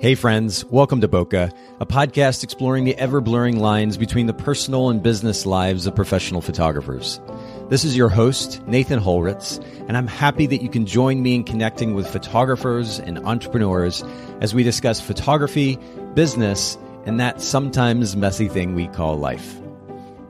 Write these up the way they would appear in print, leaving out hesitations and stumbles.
Hey friends, welcome to Bokeh, a podcast exploring the ever-blurring lines between the personal and business lives of professional photographers. This is your host, Nathan Holritz, and I'm happy that you can join me in connecting with photographers and entrepreneurs as we discuss photography, business, and that sometimes messy thing we call life.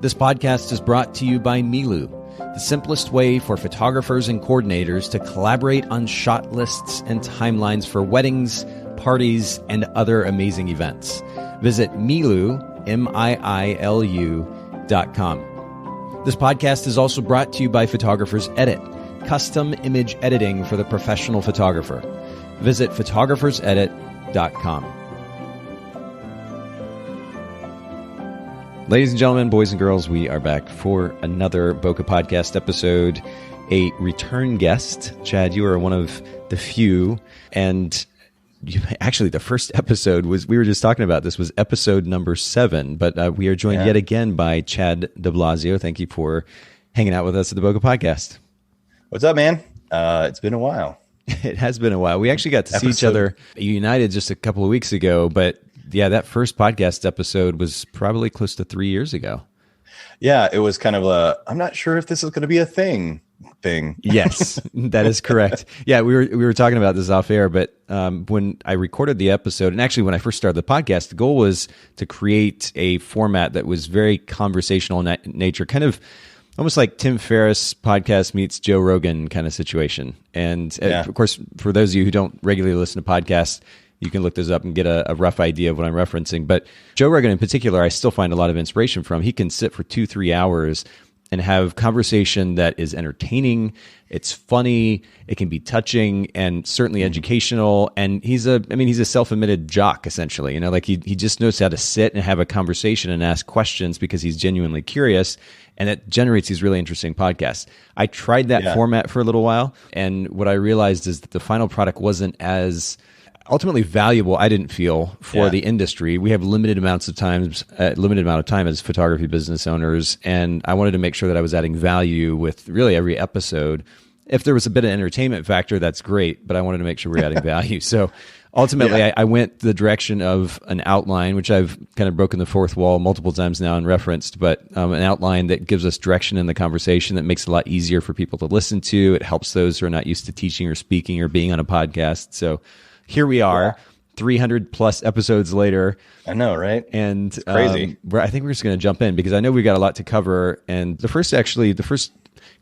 This podcast is brought to you by Milu, the simplest way for photographers and coordinators to collaborate on shot lists and timelines for weddings, parties, and other amazing events. Visit Milu, MIILU.com. This podcast is also brought to you by Photographers Edit, custom image editing for the professional photographer. Visit photographersedit.com. Ladies and gentlemen, boys and girls, we are back for another Bokeh Podcast episode. A return guest. Chad, you are one of the few, and actually, the first episode we were just talking about this, was episode number 7, but we are joined yet again by Chad DiBlasio. Thank you for hanging out with us at the Bokeh Podcast. What's up, man? It's been a while. It has been a while. We actually got to see each other united just a couple of weeks ago, but yeah, that first podcast episode was probably close to 3 years ago. Yeah, it was kind of I'm not sure if this is going to be a thing. Yes, that is correct. Yeah, we were talking about this off air, but when I recorded the episode, and actually when I first started the podcast, the goal was to create a format that was very conversational in nature, kind of almost like Tim Ferriss podcast meets Joe Rogan kind of situation. And of course, for those of you who don't regularly listen to podcasts, you can look this up and get a rough idea of what I'm referencing. But Joe Rogan in particular, I still find a lot of inspiration from. He can sit for 2-3 hours and have conversation that is entertaining, it's funny, it can be touching, and certainly educational. And he's a self-admitted jock, essentially. You know, like he just knows how to sit and have a conversation and ask questions because he's genuinely curious, and it generates these really interesting podcasts. I tried that format for a little while, and what I realized is that the final product wasn't as ultimately valuable, I didn't feel, for the industry. We have limited amount of time as photography business owners, and I wanted to make sure that I was adding value with really every episode. If there was a bit of entertainment factor, that's great, but I wanted to make sure we were adding value. So ultimately, I went the direction of an outline, which I've kind of broken the fourth wall multiple times now and referenced, but an outline that gives us direction in the conversation that makes it a lot easier for people to listen to. It helps those who are not used to teaching or speaking or being on a podcast. So here we are, 300 plus episodes later. I know, right? And crazy. I think we're just going to jump in because I know we've got a lot to cover. And the first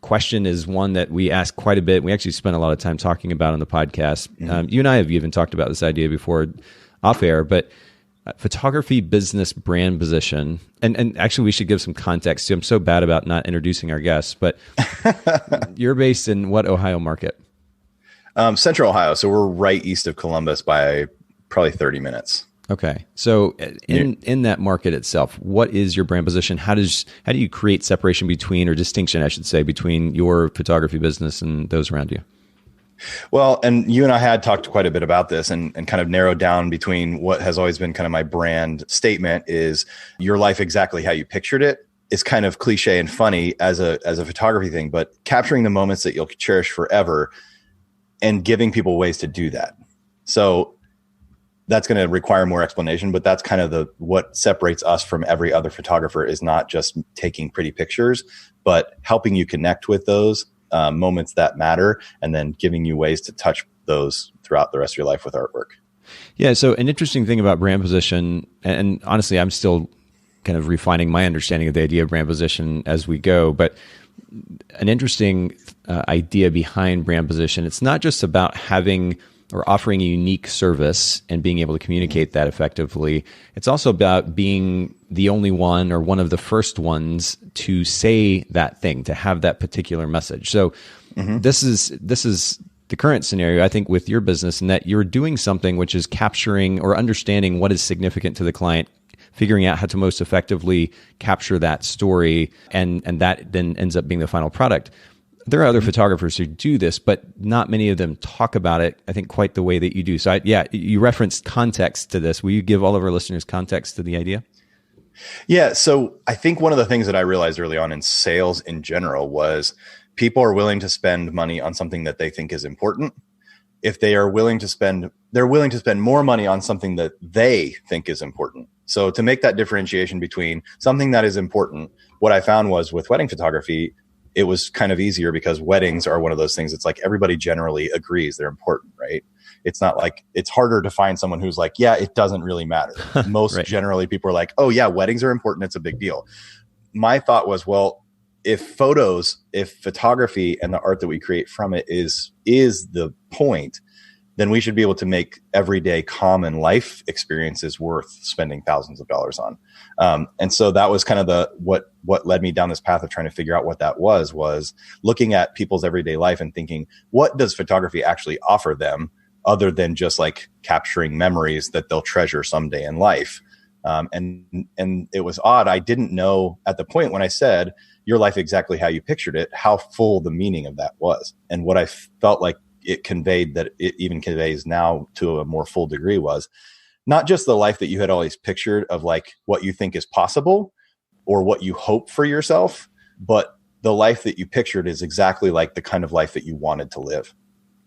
question is one that we ask quite a bit. We actually spent a lot of time talking about on the podcast. You and I have even talked about this idea before off air, but photography business brand position. And actually we should give some context too. I'm so bad about not introducing our guests, but you're based in what Ohio market? Central Ohio. So we're right east of Columbus by probably 30 minutes. Okay. So in that market itself, what is your brand position? How do you create separation between, or distinction, I should say, between your photography business and those around you? Well, and you and I had talked quite a bit about this and kind of narrowed down between what has always been kind of my brand statement is your life exactly how you pictured it. It's kind of cliche and funny as a photography thing, but capturing the moments that you'll cherish forever and giving people ways to do that. So that's going to require more explanation, but that's kind of what separates us from every other photographer is not just taking pretty pictures, but helping you connect with those moments that matter and then giving you ways to touch those throughout the rest of your life with artwork. Yeah. So an interesting thing about brand position, and honestly, I'm still kind of refining my understanding of the idea of brand position as we go, but an interesting idea behind brand position. It's not just about having or offering a unique service and being able to communicate that effectively. It's also about being the only one or one of the first ones to say that thing, to have that particular message. So this is the current scenario, I think, with your business, in that you're doing something which is capturing or understanding what is significant to the client, figuring out how to most effectively capture that story, and that then ends up being the final product. There are other photographers who do this, but not many of them talk about it, I think, quite the way that you do. So you referenced context to this. Will you give all of our listeners context to the idea? Yeah. So I think one of the things that I realized early on in sales in general was people are willing to spend money on something that they think is important if they're willing to spend more money on something that they think is important. So to make that differentiation between something that is important, what I found was with wedding photography, it was kind of easier because weddings are one of those things. It's like everybody generally agrees they're important, right? It's not like, it's harder to find someone who's like, yeah, it doesn't really matter. Most Right. generally people are like, oh yeah, weddings are important. It's a big deal. My thought was, well, if photography and the art that we create from it is the point, then we should be able to make everyday common life experiences worth spending thousands of dollars on. And so that was kind of what led me down this path of trying to figure out what that was looking at people's everyday life and thinking, what does photography actually offer them other than just like capturing memories that they'll treasure someday in life? And it was odd. I didn't know at the point when I said your life exactly how you pictured it, how full the meaning of that was. And what I felt like it conveyed, that it even conveys now to a more full degree, was not just the life that you had always pictured of like what you think is possible or what you hope for yourself, but the life that you pictured is exactly like the kind of life that you wanted to live.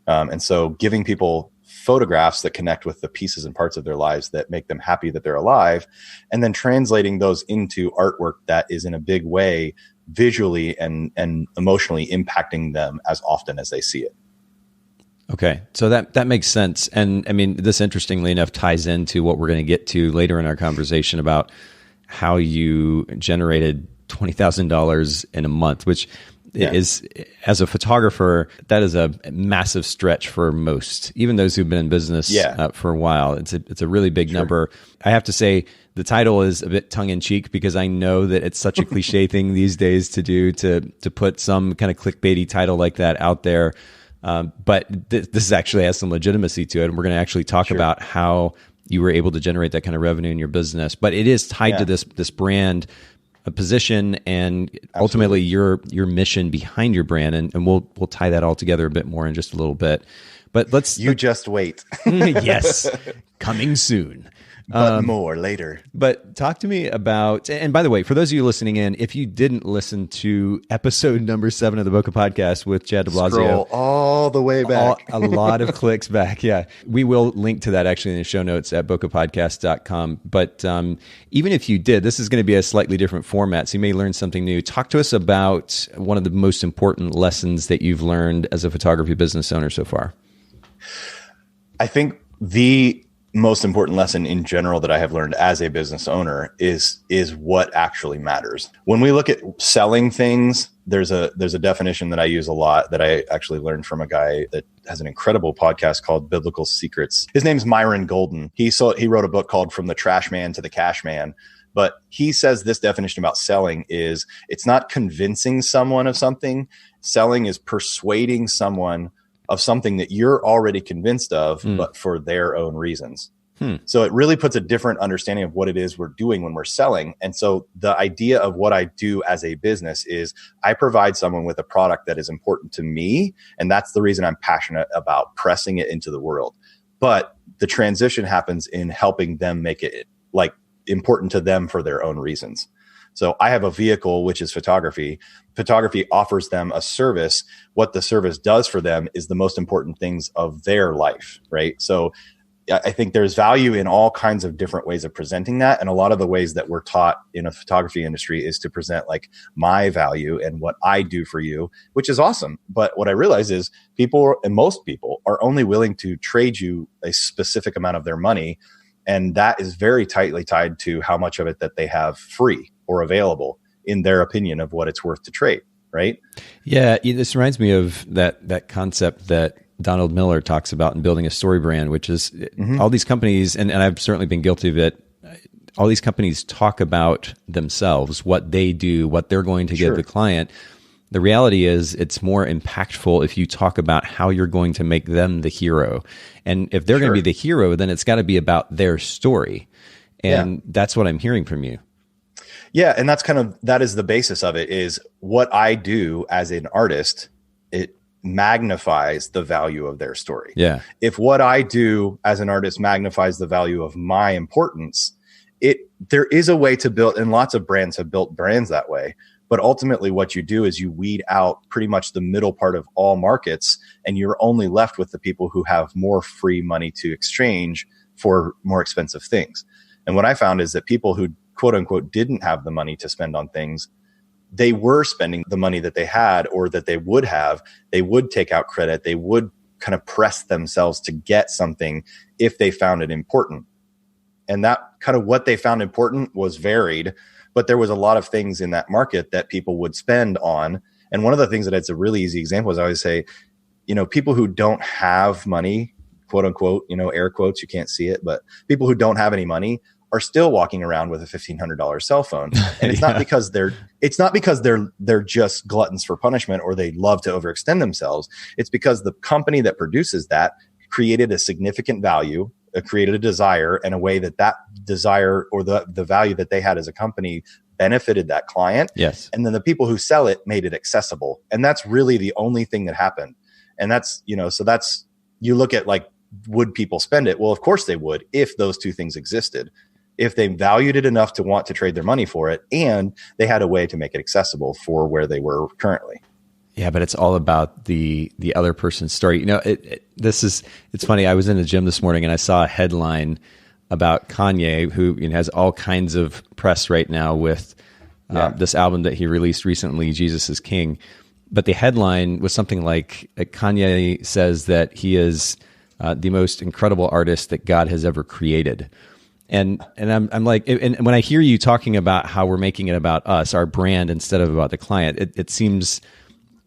And so giving people photographs that connect with the pieces and parts of their lives that make them happy that they're alive, and then translating those into artwork that is in a big way visually and emotionally impacting them as often as they see it. Okay. So that makes sense. And I mean, this interestingly enough ties into what we're going to get to later in our conversation about how you generated $20,000 in a month, which is, as a photographer, that is a massive stretch for most, even those who've been in business for a while. It's a really big number. I have to say the title is a bit tongue in cheek because I know that it's such a cliche thing these days to do, to put some kind of clickbaity title like that out there. But this actually has some legitimacy to it. And we're going to actually talk about how you were able to generate that kind of revenue in your business. But it is tied to this brand, a position, and ultimately your mission behind your brand. And we'll tie that all together a bit more in just a little bit. But just wait. Yes, coming soon. But more later. But talk to me about, and by the way, for those of you listening in, if you didn't listen to episode number 7 of the Bokeh Podcast with Chad DiBlasio, scroll all the way back. A lot of clicks back. Yeah. We will link to that actually in the show notes at bokehpodcast.com. But even if you did, this is going to be a slightly different format, so you may learn something new. Talk to us about one of the most important lessons that you've learned as a photography business owner so far. I think the most important lesson in general that I have learned as a business owner is what actually matters. When we look at selling things, there's a definition that I use a lot that I actually learned from a guy that has an incredible podcast called Biblical Secrets. His name's Myron Golden. He wrote a book called From the Trash Man to the Cash Man. But he says this definition about selling is, it's not convincing someone of something. Selling is persuading someone of something that you're already convinced of, but for their own reasons. So it really puts a different understanding of what it is we're doing when we're selling. And so the idea of what I do as a business is I provide someone with a product that is important to me. And that's the reason I'm passionate about pressing it into the world. But the transition happens in helping them make it like important to them for their own reasons. So I have a vehicle, which is photography. Photography offers them a service. What the service does for them is the most important things of their life, right? So I think there's value in all kinds of different ways of presenting that. And a lot of the ways that we're taught in a photography industry is to present like my value and what I do for you, which is awesome. But what I realize is most people are only willing to trade you a specific amount of their money. And that is very tightly tied to how much of it that they have free or available in their opinion of what it's worth to trade, right? Yeah, this reminds me of that concept that Donald Miller talks about in building a story brand, which is all these companies, and I've certainly been guilty of it, all these companies talk about themselves, what they do, what they're going to give the client. The reality is it's more impactful if you talk about how you're going to make them the hero. And if they're going to be the hero, then it's got to be about their story. And that's what I'm hearing from you. Yeah. And that is the basis of it, is what I do as an artist, it magnifies the value of their story. Yeah. If what I do as an artist magnifies the value of my importance, there is a way to build, and lots of brands have built brands that way, But ultimately what you do is you weed out pretty much the middle part of all markets, and you're only left with the people who have more free money to exchange for more expensive things. And what I found is that people who quote unquote didn't have the money to spend on things, they were spending the money that they had or that they would have. They would take out credit. They would kind of press themselves to get something if they found it important. And that kind of what they found important was varied, but there was a lot of things in that market that people would spend on. And one of the things that it's a really easy example is I always say, people who don't have money, quote unquote, air quotes, you can't see it, but people who don't have any money are still walking around with a $1,500 cell phone. And it's not because they're just gluttons for punishment or they love to overextend themselves. It's because the company that produces that created a significant value, created a desire, and a way that desire or the value that they had as a company benefited that client. Yes. And then the people who sell it made it accessible. And that's really the only thing that happened. And that's, so that's, you look at like, would people spend it? Well, of course they would if those two things existed. If they valued it enough to want to trade their money for it, and they had a way to make it accessible for where they were currently. Yeah, but it's all about the other person's story. It's funny. I was in the gym this morning and I saw a headline about Kanye, who has all kinds of press right now with this album that he released recently, Jesus is King. But the headline was something like Kanye says that he is the most incredible artist that God has ever created. And I'm like, and when I hear you talking about how we're making it about us, our brand, instead of about the client, it seems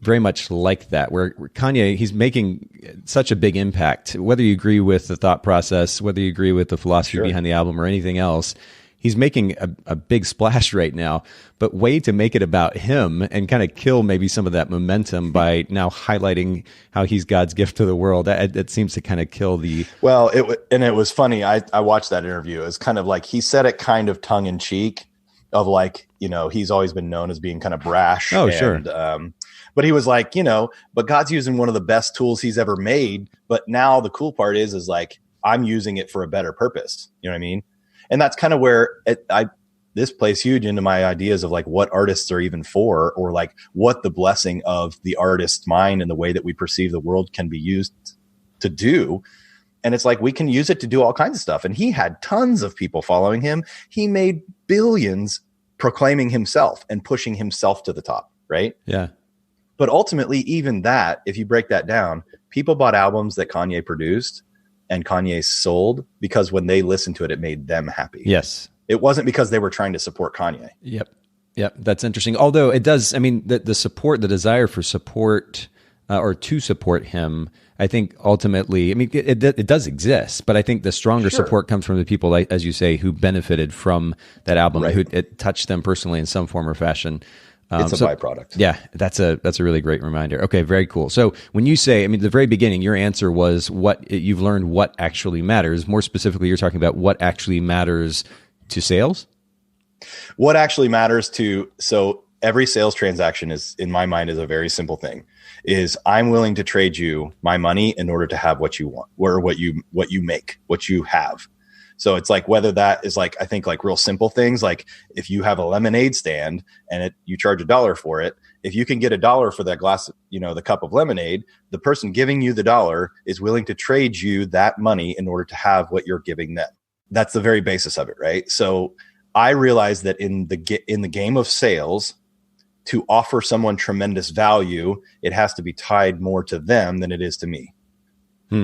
very much like that, where Kanye, he's making such a big impact. Whether you agree with the thought process, whether you agree with the philosophy behind the album or anything else, he's making a big splash right now. But way to make it about him and kind of kill maybe some of that momentum by now highlighting how he's God's gift to the world. It seems to kind of kill the... Well, it was funny. I watched that interview. It was kind of like, he said it kind of tongue in cheek of like, he's always been known as being kind of brash. Oh, sure. But he was like, but God's using one of the best tools he's ever made. But now the cool part is like, I'm using it for a better purpose. You know what I mean? And that's kind of where this plays huge into my ideas of like what artists are even for, or like what the blessing of the artist's mind and the way that we perceive the world can be used to do. And it's like, we can use it to do all kinds of stuff. And he had tons of people following him. He made billions proclaiming himself and pushing himself to the top. Right. Yeah. But ultimately, even that, if you break that down, people bought albums that Kanye produced and Kanye sold because when they listened to it, it made them happy. Yes. It wasn't because they were trying to support Kanye. Yep. That's interesting. Although it does, I mean, the support, the desire for support or to support him, I think ultimately, I mean, it does exist, but I think the stronger support comes from the people, like, as you say, who benefited from that album, who it touched them personally in some form or fashion. It's a byproduct. Yeah, that's a really great reminder. Okay, very cool. So when you say, I mean, the very beginning, your answer was you've learned what actually matters. More specifically, you're talking about what actually matters to sales. What actually matters so every sales transaction is, in my mind, is a very simple thing. Is I'm willing to trade you my money in order to have what you want, or what you make, what you have. So it's like, whether that is like, I think like real simple things, like if you have a lemonade stand and you charge $1 for it, if you can get $1 for that glass, the cup of lemonade, the person giving you the $1 is willing to trade you that money in order to have what you're giving them. That's the very basis of it, right? So I realized that in the game of sales, to offer someone tremendous value, it has to be tied more to them than it is to me.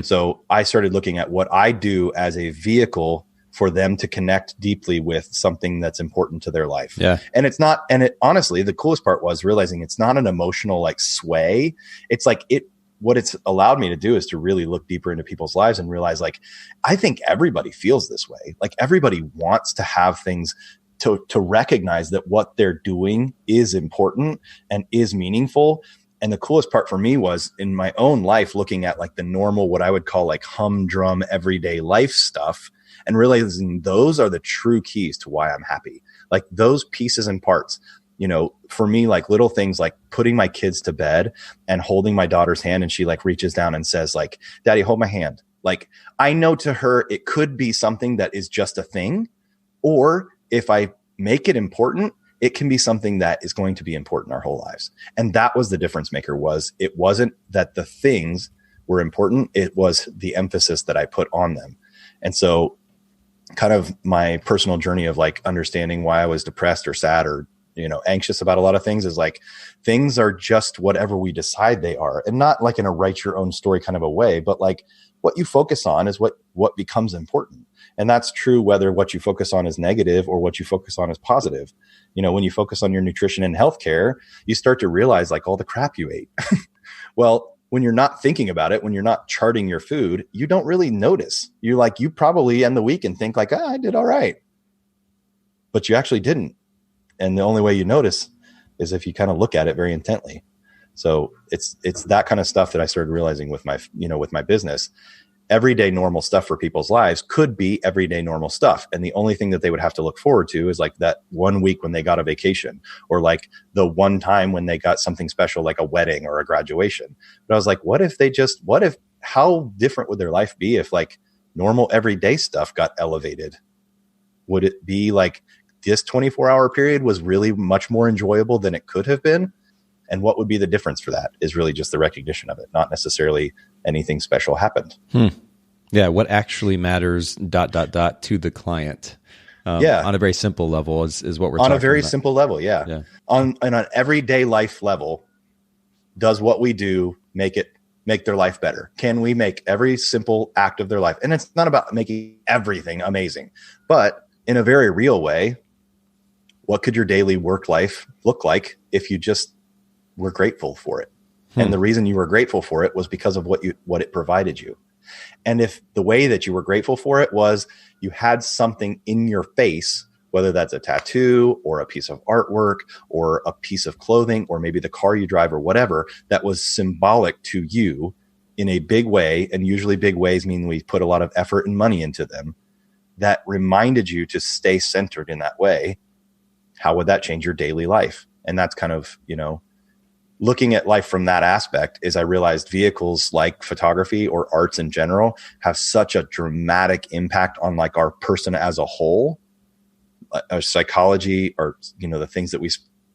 So I started looking at what I do as a vehicle for them to connect deeply with something that's important to their life. Yeah. And honestly, the coolest part was realizing it's not an emotional like sway. It's like what it's allowed me to do is to really look deeper into people's lives and realize, like, I think everybody feels this way. Like, everybody wants to have things to recognize that what they're doing is important and is meaningful. And the coolest part for me was in my own life, looking at like the normal, what I would call like humdrum everyday life stuff, and realizing those are the true keys to why I'm happy. Like those pieces and parts, for me, like little things like putting my kids to bed and holding my daughter's hand, and she like reaches down and says like, "Daddy, hold my hand." Like, I know to her, it could be something that is just a thing, or if I make it important, it can be something that is going to be important our whole lives. And that was the difference maker. It wasn't that the things were important. It was the emphasis that I put on them. And so kind of my personal journey of like understanding why I was depressed or sad or, anxious about a lot of things is like, things are just whatever we decide they are, and not like in a write your own story kind of a way, but like what you focus on is what becomes important. And that's true whether what you focus on is negative or what you focus on is positive. When you focus on your nutrition and healthcare, you start to realize like all the crap you ate. Well, when you're not thinking about it, when you're not charting your food, you don't really notice. You probably end the week and think like, I did all right. But you actually didn't. And the only way you notice is if you kind of look at it very intently. So it's that kind of stuff that I started realizing with my business. Everyday normal stuff for people's lives could be everyday normal stuff. And the only thing that they would have to look forward to is like that 1 week when they got a vacation, or like the one time when they got something special, like a wedding or a graduation. But I was like, how different would their life be if like normal everyday stuff got elevated? Would it be like this 24-hour period was really much more enjoyable than it could have been? And what would be the difference for that is really just the recognition of it, not necessarily anything special happened. Yeah. What actually matters ... to the client. On a very simple level is what we're talking about. On a very simple level. Yeah. On an everyday life level, does what we do make their life better? Can we make every simple act of their life? And it's not about making everything amazing, but in a very real way, what could your daily work life look like if you just were grateful for it? And the reason you were grateful for it was because of what it provided you. And if the way that you were grateful for it was you had something in your face, whether that's a tattoo or a piece of artwork or a piece of clothing, or maybe the car you drive or whatever, that was symbolic to you in a big way. And usually big ways mean we put a lot of effort and money into them, that reminded you to stay centered in that way. How would that change your daily life? And that's kind of, looking at life from that aspect is I realized vehicles like photography or arts in general have such a dramatic impact on like our person as a whole, our psychology, or, the things that we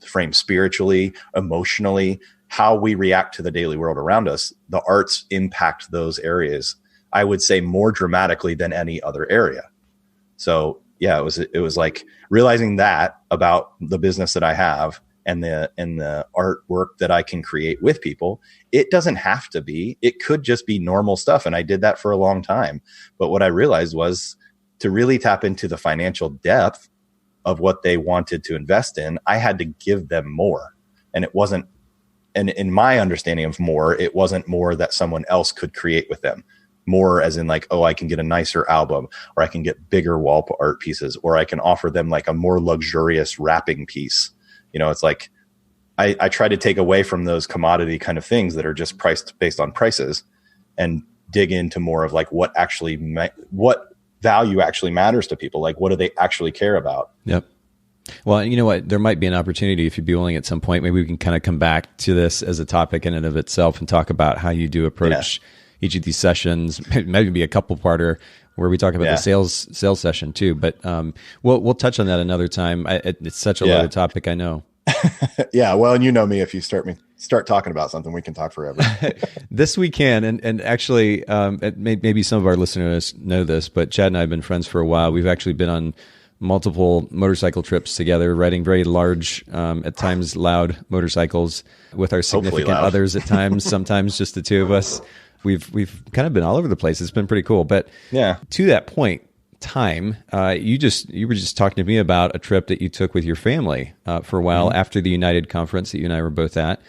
frame spiritually, emotionally, how we react to the daily world around us. The arts impact those areas, I would say, more dramatically than any other area. So yeah, it was like realizing that about the business that I have and the artwork that I can create with people. It doesn't have to be, it could just be normal stuff. And I did that for a long time. But what I realized was to really tap into the financial depth of what they wanted to invest in, I had to give them more. And it wasn't, and in my understanding of more, it wasn't more that someone else could create with them. More as in like, I can get a nicer album, or I can get bigger wall art pieces, or I can offer them like a more luxurious wrapping piece. It's like I try to take away from those commodity kind of things that are just priced based on prices, and dig into more of like what value actually matters to people. Like, what do they actually care about? Yep. Well, you know what? There might be an opportunity, if you'd be willing at some point, maybe we can kind of come back to this as a topic in and of itself and talk about how you do approach each of these sessions. Maybe be a couple parter where we talk about the sales session too. But we'll touch on that another time. It's such a loaded topic, I know. Yeah. Well, and you know me, if you start talking about something, we can talk forever. This we can. And actually, maybe some of our listeners know this, but Chad and I have been friends for a while. We've actually been on multiple motorcycle trips together, riding very large, at times loud motorcycles with our significant others at times, sometimes just the two of us. We've kind of been all over the place. It's been pretty cool. But to that point, time, you were just talking to me about a trip that you took with your family for a while after the United conference that you and I were both at.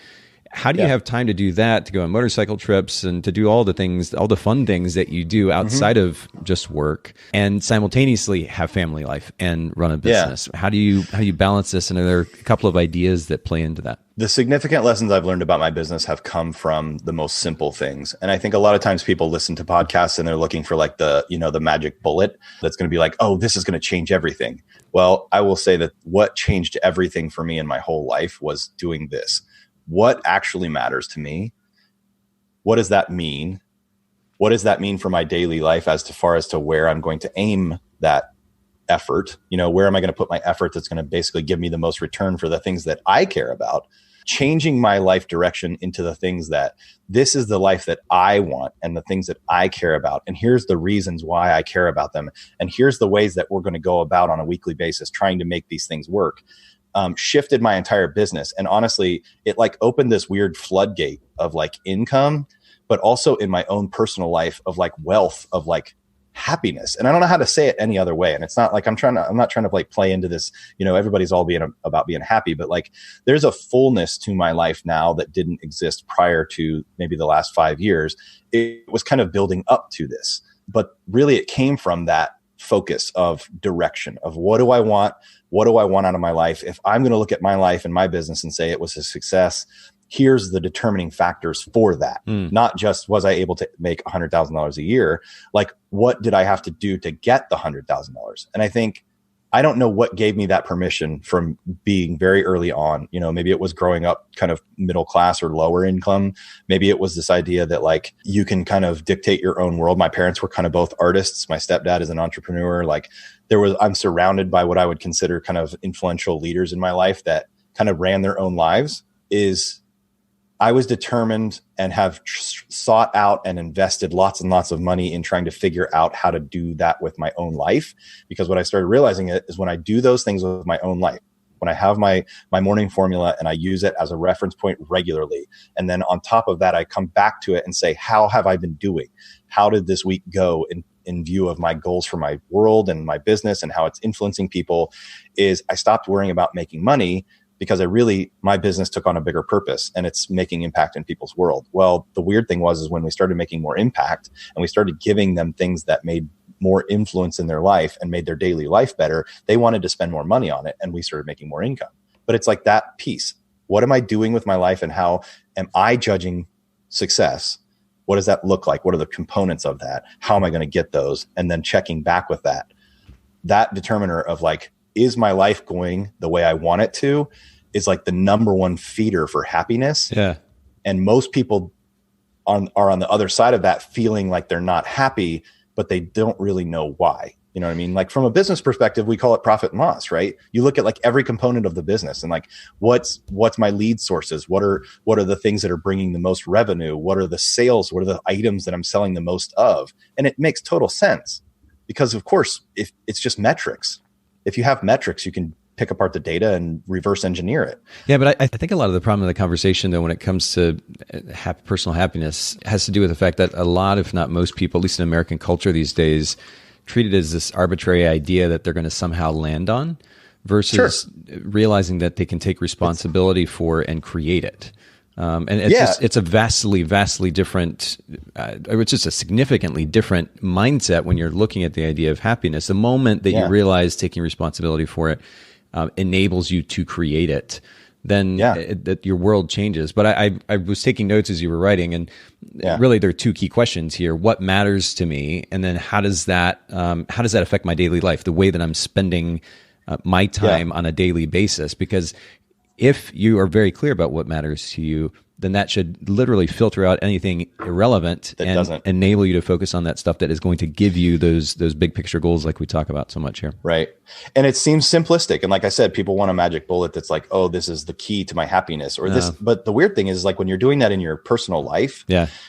How do you have time to do that, to go on motorcycle trips and to do all the things, all the fun things that you do outside of just work, and simultaneously have family life and run a business? How do you balance this? And are there a couple of ideas that play into that? The significant lessons I've learned about my business have come from the most simple things. And I think a lot of times people listen to podcasts and they're looking for like the magic bullet that's going to be like, oh, this is going to change everything. Well, I will say that what changed everything for me in my whole life was doing this. What actually matters to me? What does that mean? What does that mean for my daily life as far as to where I'm going to aim that effort, where am I going to put my effort that's going to basically give me the most return for the things that I care about, changing my life direction into the things that this is the life that I want and the things that I care about. And here's the reasons why I care about them. And here's the ways that we're going to go about on a weekly basis trying to make these things work. Shifted my entire business. And honestly, it like opened this weird floodgate of like income, but also in my own personal life of like wealth, of like happiness. And I don't know how to say it any other way. And it's not like I'm not trying to like play into this, everybody's all about being happy, but like there's a fullness to my life now that didn't exist prior to maybe the last 5 years. It was kind of building up to this, but really it came from that focus of direction of what do I want? What do I want out of my life? If I'm going to look at my life and my business and say it was a success, here's the determining factors for that. Not just was I able to make $100,000 a year, like what did I have to do to get the $100,000? And I don't know what gave me that permission from being very early on. Maybe it was growing up kind of middle class or lower income. Maybe it was this idea that like you can kind of dictate your own world. My parents were kind of both artists. My stepdad is an entrepreneur. Like I'm surrounded by what I would consider kind of influential leaders in my life that kind of ran their own lives. I was determined and have sought out and invested lots and lots of money in trying to figure out how to do that with my own life. Because what I started realizing is when I do those things with my own life, when I have my morning formula and I use it as a reference point regularly, and then on top of that, I come back to it and say, how have I been doing? How did this week go in view of my goals for my world and my business and how it's influencing people? Is I stopped worrying about making money, because my business took on a bigger purpose and it's making impact in people's world. Well, the weird thing is when we started making more impact and we started giving them things that made more influence in their life and made their daily life better, they wanted to spend more money on it and we started making more income. But it's like that piece. What am I doing with my life and how am I judging success? What does that look like? What are the components of that? How am I going to get those? And then checking back with that determiner of like, is my life going the way I want it to, is like the number one feeder for happiness. Yeah. And most people are on the other side of that, feeling like they're not happy, but they don't really know why. You know what I mean? Like from a business perspective, we call it profit and loss, right? You look at like every component of the business and like, what's my lead sources? What are the things that are bringing the most revenue? What are the sales? What are the items that I'm selling the most of? And it makes total sense because of course, if it's just metrics. If you have metrics, you can pick apart the data and reverse engineer it. Yeah, but I think a lot of the problem in the conversation, though, when it comes to personal happiness, has to do with the fact that a lot, if not most people, at least in American culture these days, treat it as this arbitrary idea that they're going to somehow land on versus realizing that they can take responsibility for and create it. And it's a vastly different, it's just a significantly different mindset when you're looking at the idea of happiness. The moment that you realize taking responsibility for it enables you to create it, then that your world changes. But I was taking notes as you were writing, and really there are two key questions here: what matters to me, and then how does that affect my daily life, the way that I'm spending my time on a daily basis? Because if you are very clear about what matters to you, then that should literally filter out anything irrelevant that and doesn't enable you to focus on that stuff that is going to give you those big picture goals like we talk about so much here. Right. And it seems simplistic. And like I said, people want a magic bullet that's like, oh, this is the key to my happiness or this. But the weird thing is like when you're doing that in your personal life,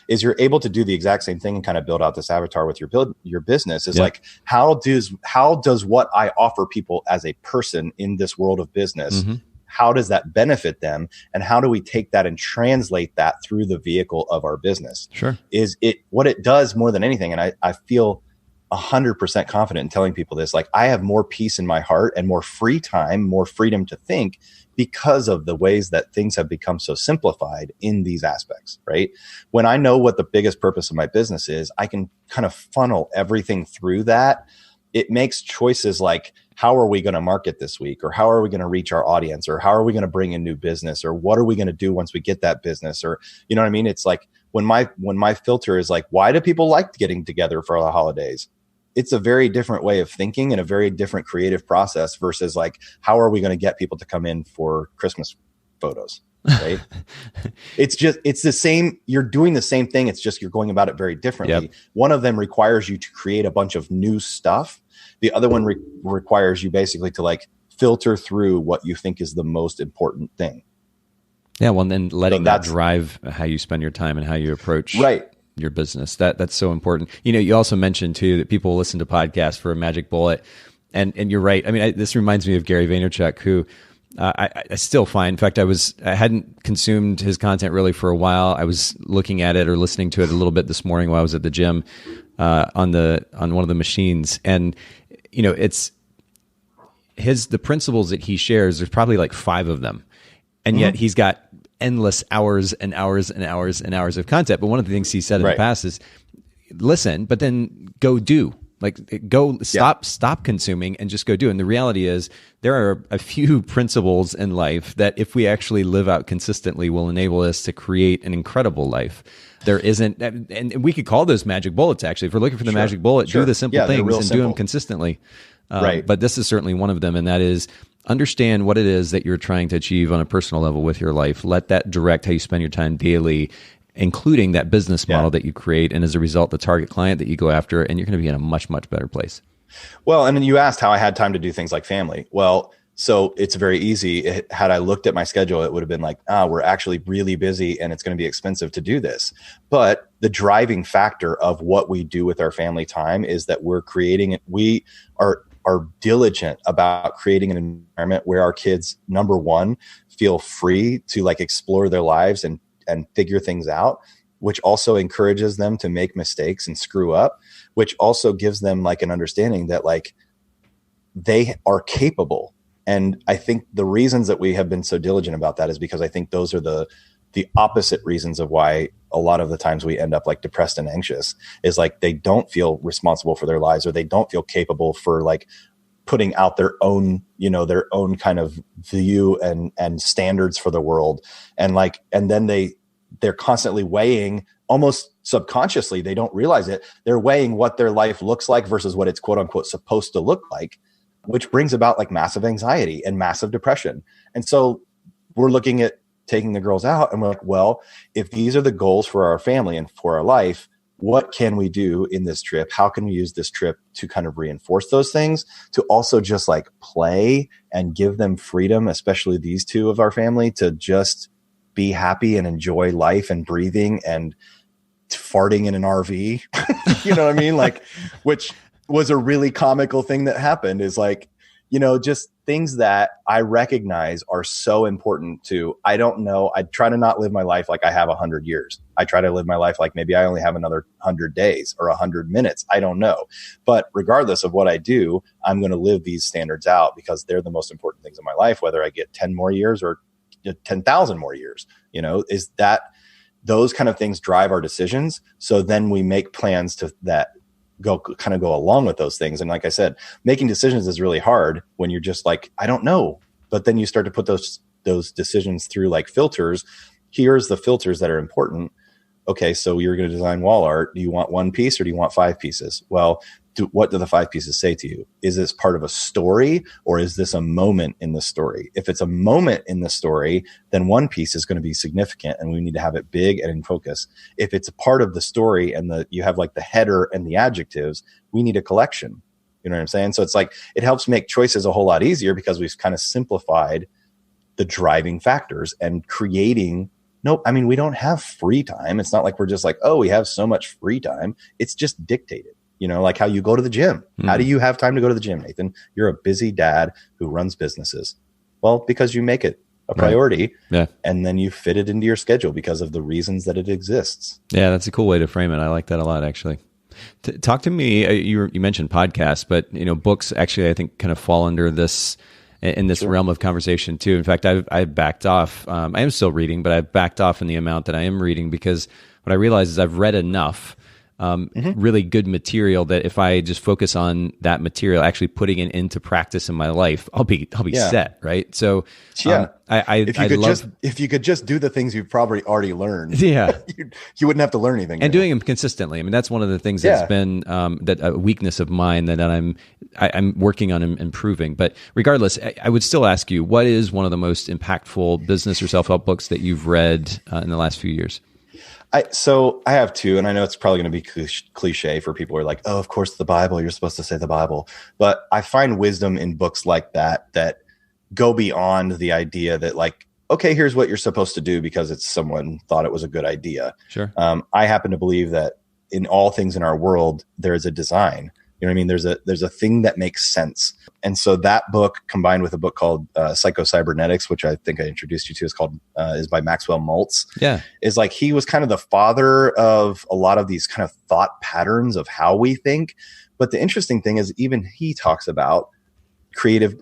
is you're able to do the exact same thing and kind of build out this avatar with your business. Is like, how does what I offer people as a person in this world of business, how does that benefit them? And how do we take that and translate that through the vehicle of our business? Sure. Is it what it does more than anything? And I feel 100% confident in telling people this, like I have more peace in my heart and more free time, more freedom to think because of the ways that things have become so simplified in these aspects, right? When I know what the biggest purpose of my business is, I can kind of funnel everything through that. It makes choices like, how are we going to market this week? Or how are we going to reach our audience? Or how are we going to bring in new business? Or what are we going to do once we get that business? Or, you know what I mean? It's like when my filter is like, why do people like getting together for the holidays? It's a very different way of thinking and a very different creative process versus like, how are we going to get people to come in for Christmas photos? right? It's the same. You're doing the same thing. It's just you're going about it very differently. Yep. One of them requires you to create a bunch of new stuff. The other one requires you basically to like filter through what you think is the most important thing. Yeah, well, and then letting that drive how you spend your time and how you approach your business. That's so important. You also mentioned too that people listen to podcasts for a magic bullet, and you're right. I mean, this reminds me of Gary Vaynerchuk, who I still find. In fact, I hadn't consumed his content really for a while. I was looking at it or listening to it a little bit this morning while I was at the gym on one of the machines, and it's the principles that he shares. There's probably like 5 of them. And yet he's got endless hours and hours and hours and hours of content. But one of the things he said in the past is listen, but then go do. Like go stop consuming and just go do. And the reality is there are a few principles in life that if we actually live out consistently will enable us to create an incredible life. There isn't, and we could call those magic bullets actually. If we're looking for the magic bullet, do the simple things and do them consistently. But this is certainly one of them, and that is understand what it is that you're trying to achieve on a personal level with your life. Let that direct how you spend your time daily, including that business model that you create, and as a result, the target client that you go after, and you're going to be in a much, much better place. Well, and then you asked how I had time to do things like family. Well, so it's very easy. Had I looked at my schedule, it would have been like, we're actually really busy and it's going to be expensive to do this. But the driving factor of what we do with our family time is that we are diligent about creating an environment where our kids, number one, feel free to like explore their lives and figure things out, which also encourages them to make mistakes and screw up, which also gives them like an understanding that like they are capable. And I think the reasons that we have been so diligent about that is because I think those are the opposite reasons of why a lot of the times we end up like depressed and anxious is like they don't feel responsible for their lives, or they don't feel capable for like putting out their own kind of view and standards for the world. And then they're constantly weighing, almost subconsciously, they don't realize it. They're weighing what their life looks like versus what it's quote unquote supposed to look like, which brings about like massive anxiety and massive depression. And so we're looking at taking the girls out and we're like, well, if these are the goals for our family and for our life, what can we do in this trip? How can we use this trip to kind of reinforce those things, to also just like play and give them freedom, especially these two of our family, to just be happy and enjoy life and breathing and farting in an RV, you know what I mean? Like, which was a really comical thing that happened, is like, just things that I recognize are so important to, I don't know. I try to not live my life like I have 100 years. I try to live my life like maybe I only have another 100 days or 100 minutes. I don't know. But regardless of what I do, I'm going to live these standards out because they're the most important things in my life, whether I get 10 more years or 10,000 more years, is that those kind of things drive our decisions. So then we make plans to that go along with those things. And like I said, making decisions is really hard when you're just like, I don't know. But then you start to put those decisions through like filters. Here's the filters that are important. Okay, so you're going to design wall art. Do you want one piece or do you want 5 pieces? Well, what do the 5 pieces say to you? Is this part of a story or is this a moment in the story? If it's a moment in the story, then one piece is going to be significant and we need to have it big and in focus. If it's a part of the story and you have like the header and the adjectives, we need a collection. You know what I'm saying? So it's like, it helps make choices a whole lot easier because we've kind of simplified the driving factors and creating. Nope. I mean, we don't have free time. It's not like we're just like, oh, we have so much free time. It's just dictated. Like how you go to the gym. How do you have time to go to the gym, Nathan? You're a busy dad who runs businesses. Well, because you make it a priority, and then you fit it into your schedule because of the reasons that it exists. Yeah, that's a cool way to frame it. I like that a lot, actually. Talk to me. You mentioned podcasts, but books actually I think kind of fall under this in this realm of conversation too. In fact, I've backed off. I am still reading, but I've backed off in the amount that I am reading because what I realize is I've read enough really good material that if I just focus on that material, actually putting it into practice in my life, I'll be set, right? So if you could just do the things you've probably already learned, you wouldn't have to learn anything. And doing them consistently. I mean, that's one of the things that's been that a weakness of mine that I'm working on improving. But regardless, I would still ask you, what is one of the most impactful business or self-help books that you've read in the last few years? So I have two, and I know it's probably going to be cliche for people who are like, oh, of course, the Bible, you're supposed to say the Bible. But I find wisdom in books like that go beyond the idea that like, okay, here's what you're supposed to do because someone thought it was a good idea. Sure. I happen to believe that in all things in our world, there is a design. You know what I mean? There's a thing that makes sense. And so that book combined with a book called Psycho-Cybernetics, which I think I introduced you to, is by Maxwell Maltz. Yeah. Is like, he was kind of the father of a lot of these kind of thought patterns of how we think. But the interesting thing is even he talks about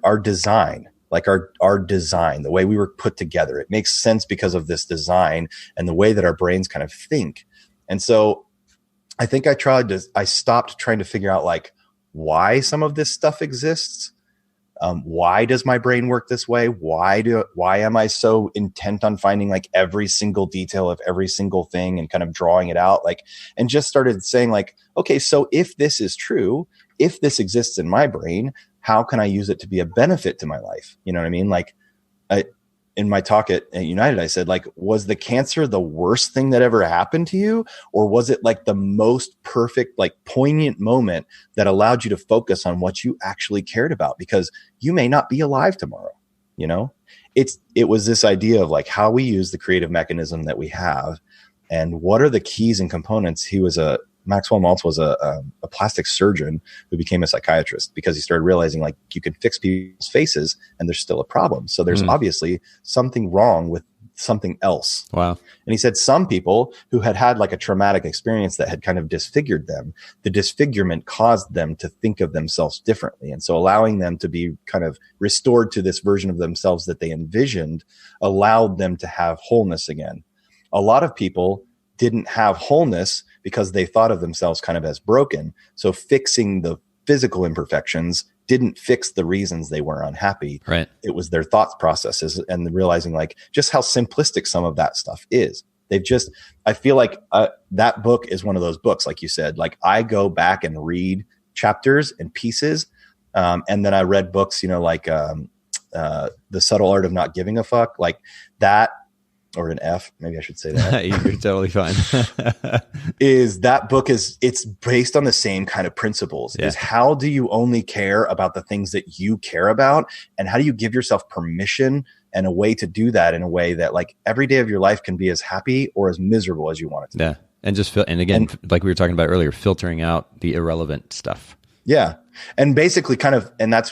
our design, like our design, the way we were put together. It makes sense because of this design and the way that our brains kind of think. And so I think I stopped trying to figure out like why some of this stuff exists. Why does my brain work this way? Why am I so intent on finding like every single detail of every single thing and kind of drawing it out? Like, and just started saying like, okay, so if this is true, if this exists in my brain, how can I use it to be a benefit to my life? You know what I mean? Like, in my talk at United, I said, like, was the cancer the worst thing that ever happened to you? Or was it like the most perfect, like poignant moment that allowed you to focus on what you actually cared about? Because you may not be alive tomorrow, you know? It was this idea of like how we use the creative mechanism that we have and what are the keys and components. Maxwell Maltz was a plastic surgeon who became a psychiatrist because he started realizing like you can fix people's faces and there's still a problem. So there's obviously something wrong with something else. Wow. And he said some people who had like a traumatic experience that had kind of disfigured them, the disfigurement caused them to think of themselves differently. And so allowing them to be kind of restored to this version of themselves that they envisioned allowed them to have wholeness again. A lot of people didn't have wholeness because they thought of themselves kind of as broken. So fixing the physical imperfections didn't fix the reasons they were unhappy. Right. It was their thought processes and realizing like just how simplistic some of that stuff is. I feel like that book is one of those books, like you said, like I go back and read chapters and pieces. And then I read books, like The Subtle Art of Not Giving a Fuck, like that, or an F, maybe I should say that. You're totally fine. It's based on the same kind of principles. Yeah. Is how do you only care about the things that you care about? And how do you give yourself permission and a way to do that in a way that like every day of your life can be as happy or as miserable as you want it to be. Yeah. And like we were talking about earlier, filtering out the irrelevant stuff. Yeah. And basically and that's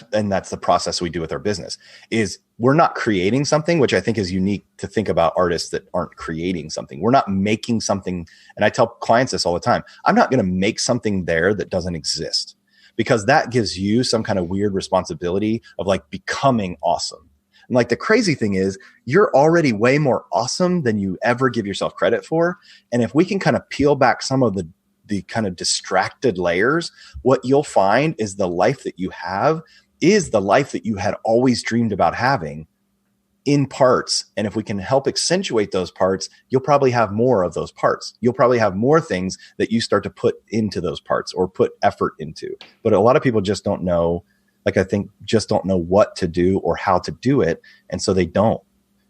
the process we do with our business is we're not creating something, which I think is unique to think about artists that aren't creating something. We're not making something. And I tell clients this all the time. I'm not going to make something there that doesn't exist because that gives you some kind of weird responsibility of like becoming awesome. And like the crazy thing is you're already way more awesome than you ever give yourself credit for. And if we can kind of peel back some of the kind of distracted layers, what you'll find is the life that you have is the life that you had always dreamed about having in parts. And if we can help accentuate those parts, you'll probably have more of those parts. You'll probably have more things that you start to put into those parts or put effort into. But a lot of people just don't know, like I think just don't know what to do or how to do it. And so they don't.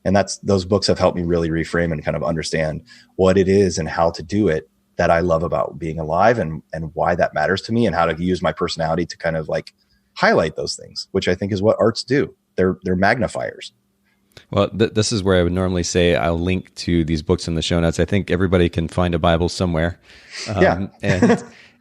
And those books have helped me really reframe and kind of understand what it is and how to do it that I love about being alive and why that matters to me and how to use my personality to kind of like highlight those things, which I think is what arts do. They're magnifiers. Well, this is where I would normally say I'll link to these books in the show notes. I think everybody can find a Bible somewhere. Yeah.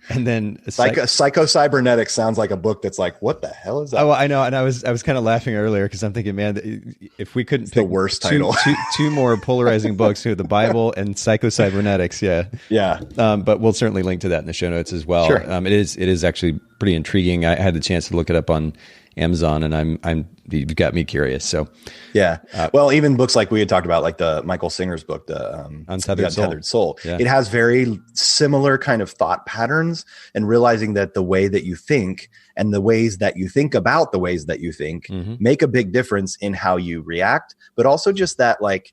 And then Psycho-Cybernetics sounds like a book that's like, what the hell is that? Oh, I know. And I was kind of laughing earlier because I'm thinking, man, if we couldn't pick the worst title, two more polarizing books, the Bible and Psycho-Cybernetics. Yeah. Yeah. But we'll certainly link to that in the show notes as well. Sure. It is actually pretty intriguing. I had the chance to look it up on Amazon, and you've got me curious. So yeah, well, even books like we had talked about, like the Michael Singer's book, the Untethered Soul. Yeah. It has very similar kind of thought patterns, and realizing that the way that you think and the ways that you think about the ways that you think make a big difference in how you react. But also just that, like,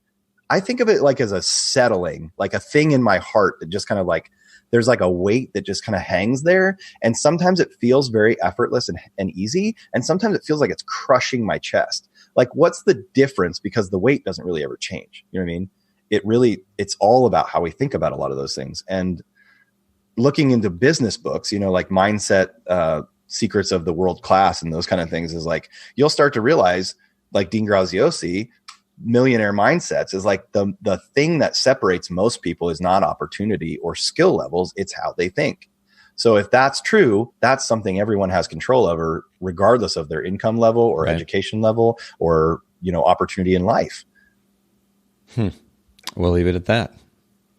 I think of it like as a settling, like a thing in my heart that just kind of like, there's like a weight that just kind of hangs there. And sometimes it feels very effortless and easy. And sometimes it feels like it's crushing my chest. Like, what's the difference? Because the weight doesn't really ever change. You know what I mean? It's all about how we think about a lot of those things. And looking into business books, you know, like Mindset, Secrets of the World Class and those kind of things, is like, you'll start to realize, like Dean Graziosi, millionaire mindsets, is like the thing that separates most people is not opportunity or skill levels, it's how they think. So if that's true, that's something everyone has control over, regardless of their income level or education level or, you know, opportunity in life. We'll leave it at that.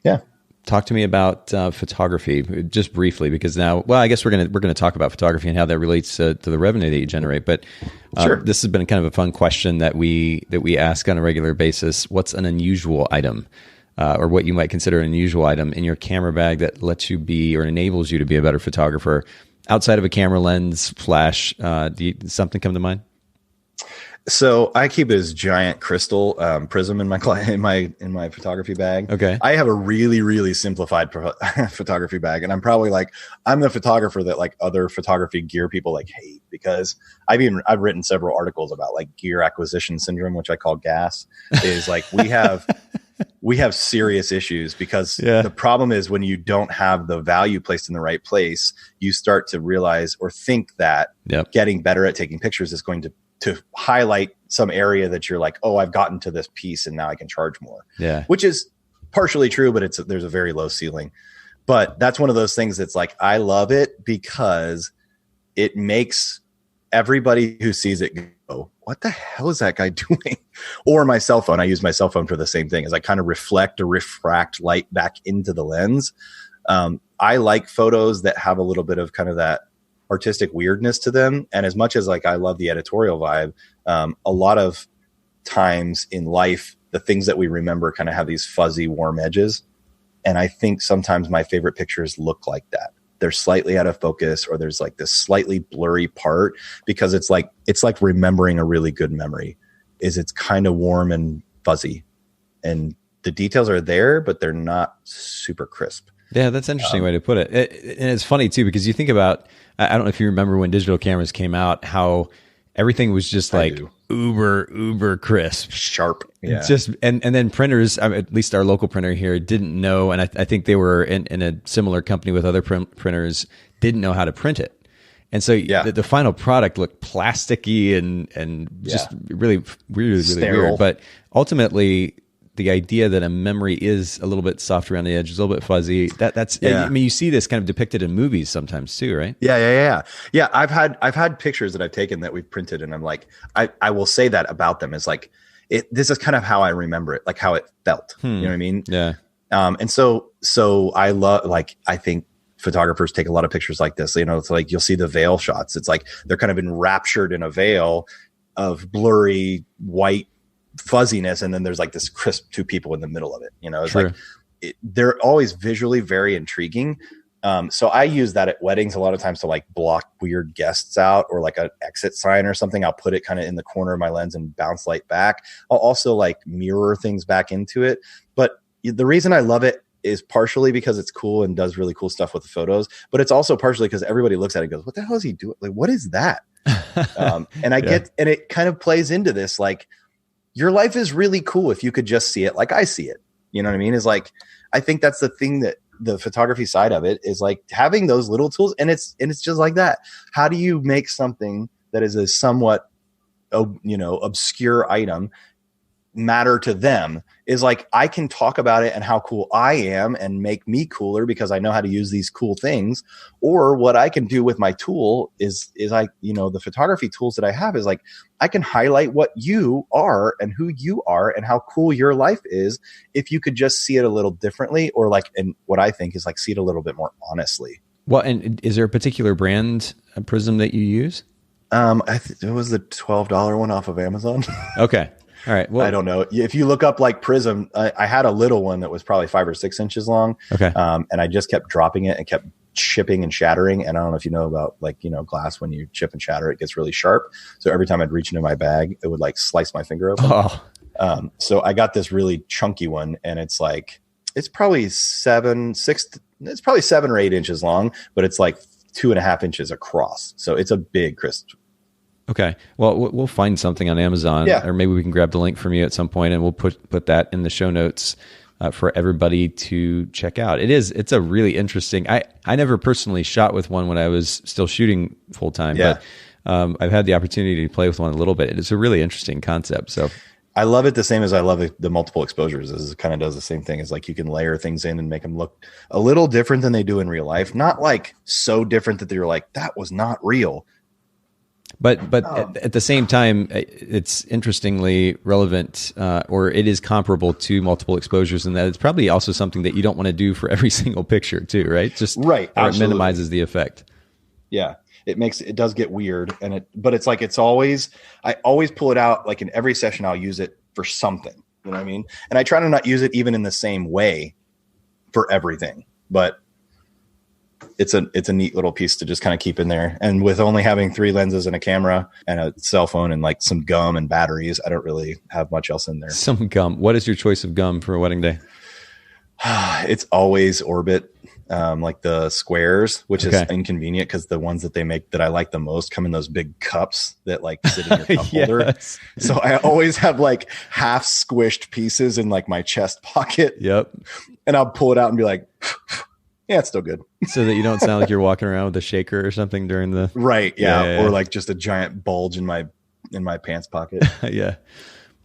Yeah. Talk to me about photography, just briefly, because now, well, I guess we're gonna talk about photography and how that relates to the revenue that you generate. But sure. This has been kind of a fun question that we ask on a regular basis. What's an unusual item, or what you might consider an unusual item in your camera bag that lets you be or enables you to be a better photographer outside of a camera lens, flash? Does something come to mind? So I keep this giant crystal prism in my photography bag. Okay. I have a really, really simplified photography bag, and I'm probably like, I'm the photographer that like other photography gear people like hate, because I've written several articles about like gear acquisition syndrome, which I call GAS. Is like we have serious issues, because the problem is when you don't have the value placed in the right place, you start to realize or think that getting better at taking pictures is going to highlight some area that you're like, oh, I've gotten to this piece and now I can charge more. Yeah. Which is partially true, but there's a very low ceiling. But that's one of those things that's like, I love it because it makes everybody who sees it go, what the hell is that guy doing? Or my cell phone. I use my cell phone for the same thing, as I kind of reflect or refract light back into the lens. I like photos that have a little bit of kind of that artistic weirdness to them. And as much as like I love the editorial vibe, a lot of times in life, the things that we remember kind of have these fuzzy, warm edges. And I think sometimes my favorite pictures look like that. They're slightly out of focus, or there's like this slightly blurry part, because it's like remembering a really good memory. It's kind of warm and fuzzy, and the details are there, but they're not super crisp. Yeah, that's an interesting way to put it. And it's funny too, because you think about, I don't know if you remember when digital cameras came out, how everything was just like uber crisp, sharp. Yeah. And then printers, at least our local printer here, didn't know, and I think they were in a similar company with other printers, didn't know how to print it. And so the final product looked plasticky and just really weird. But ultimately, the idea that a memory is a little bit soft around the edge, a little bit fuzzy. That's I mean, you see this kind of depicted in movies sometimes too, right? Yeah. I've had pictures that I've taken that we've printed, and I'm like, I will say that about them is like, this is kind of how I remember it, like how it felt. You know what I mean? Yeah. And so I love, like, I think photographers take a lot of pictures like this. You know, it's like you'll see the veil shots. It's like they're kind of enraptured in a veil of blurry white fuzziness, and then there's like this crisp two people in the middle of it. You know, it's like they're always visually very intriguing. So I use that at weddings a lot of times to like block weird guests out, or like an exit sign or something. I'll put it kind of in the corner of my lens and bounce light back. I'll also like mirror things back into it. But the reason I love it is partially because it's cool and does really cool stuff with the photos, but it's also partially because everybody looks at it and goes, what the hell is he doing? Like, what is that? And I get, and it kind of plays into this, like, your life is really cool if you could just see it like I see it. You know what I mean? Is like, I think that's the thing, that the photography side of it is like having those little tools, and it's just like that. How do you make something that is a somewhat, obscure item matter to them? Is like, I can talk about it and how cool I am and make me cooler because I know how to use these cool things. Or what I can do with my tool is like, the photography tools that I have is like, I can highlight what you are and who you are and how cool your life is if you could just see it a little differently, or like, and what I think is like, see it a little bit more honestly. Well, and is there a particular brand prism that you use? It was the $12 one off of Amazon. Okay. All right. Well, I don't know. If you look up like prism, I had a little one that was probably 5 or 6 inches long. Okay. And I just kept dropping it and kept chipping and shattering. And I don't know if you know about glass, when you chip and shatter, it gets really sharp. So every time I'd reach into my bag, it would like slice my finger open. Oh. So I got this really chunky one, and it's probably 7 or 8 inches long, but it's like 2.5 inches across. So it's a big crisp. Okay. Well, we'll find something on Amazon, or maybe we can grab the link from you at some point, and we'll put that in the show notes for everybody to check out. It's a really interesting. I never personally shot with one when I was still shooting full time, but I've had the opportunity to play with one a little bit. It's a really interesting concept. So I love it the same as I love the multiple exposures. It kind of does the same thing. It's like you can layer things in and make them look a little different than they do in real life. Not like so different that you're like, that was not real. But at the same time, it's interestingly relevant, or it is comparable to multiple exposures, in that it's probably also something that you don't want to do for every single picture too, right? Right. Or it minimizes the effect. Yeah. It does get weird, but it's like, I always pull it out. Like in every session, I'll use it for something, you know what I mean? And I try to not use it even in the same way for everything, but it's a neat little piece to just kind of keep in there. And with only having 3 lenses and a camera and a cell phone and like some gum and batteries, I don't really have much else in there. Some gum. What is your choice of gum for a wedding day? It's always Orbit, like the squares, which is inconvenient because the ones that they make that I like the most come in those big cups that like sit in your cup holder. So I always have like half squished pieces in like my chest pocket. Yep. And I'll pull it out and be like, yeah, it's still good. So that you don't sound like you're walking around with a shaker or something during the right. Yeah. Or like just a giant bulge in my pants pocket. Yeah.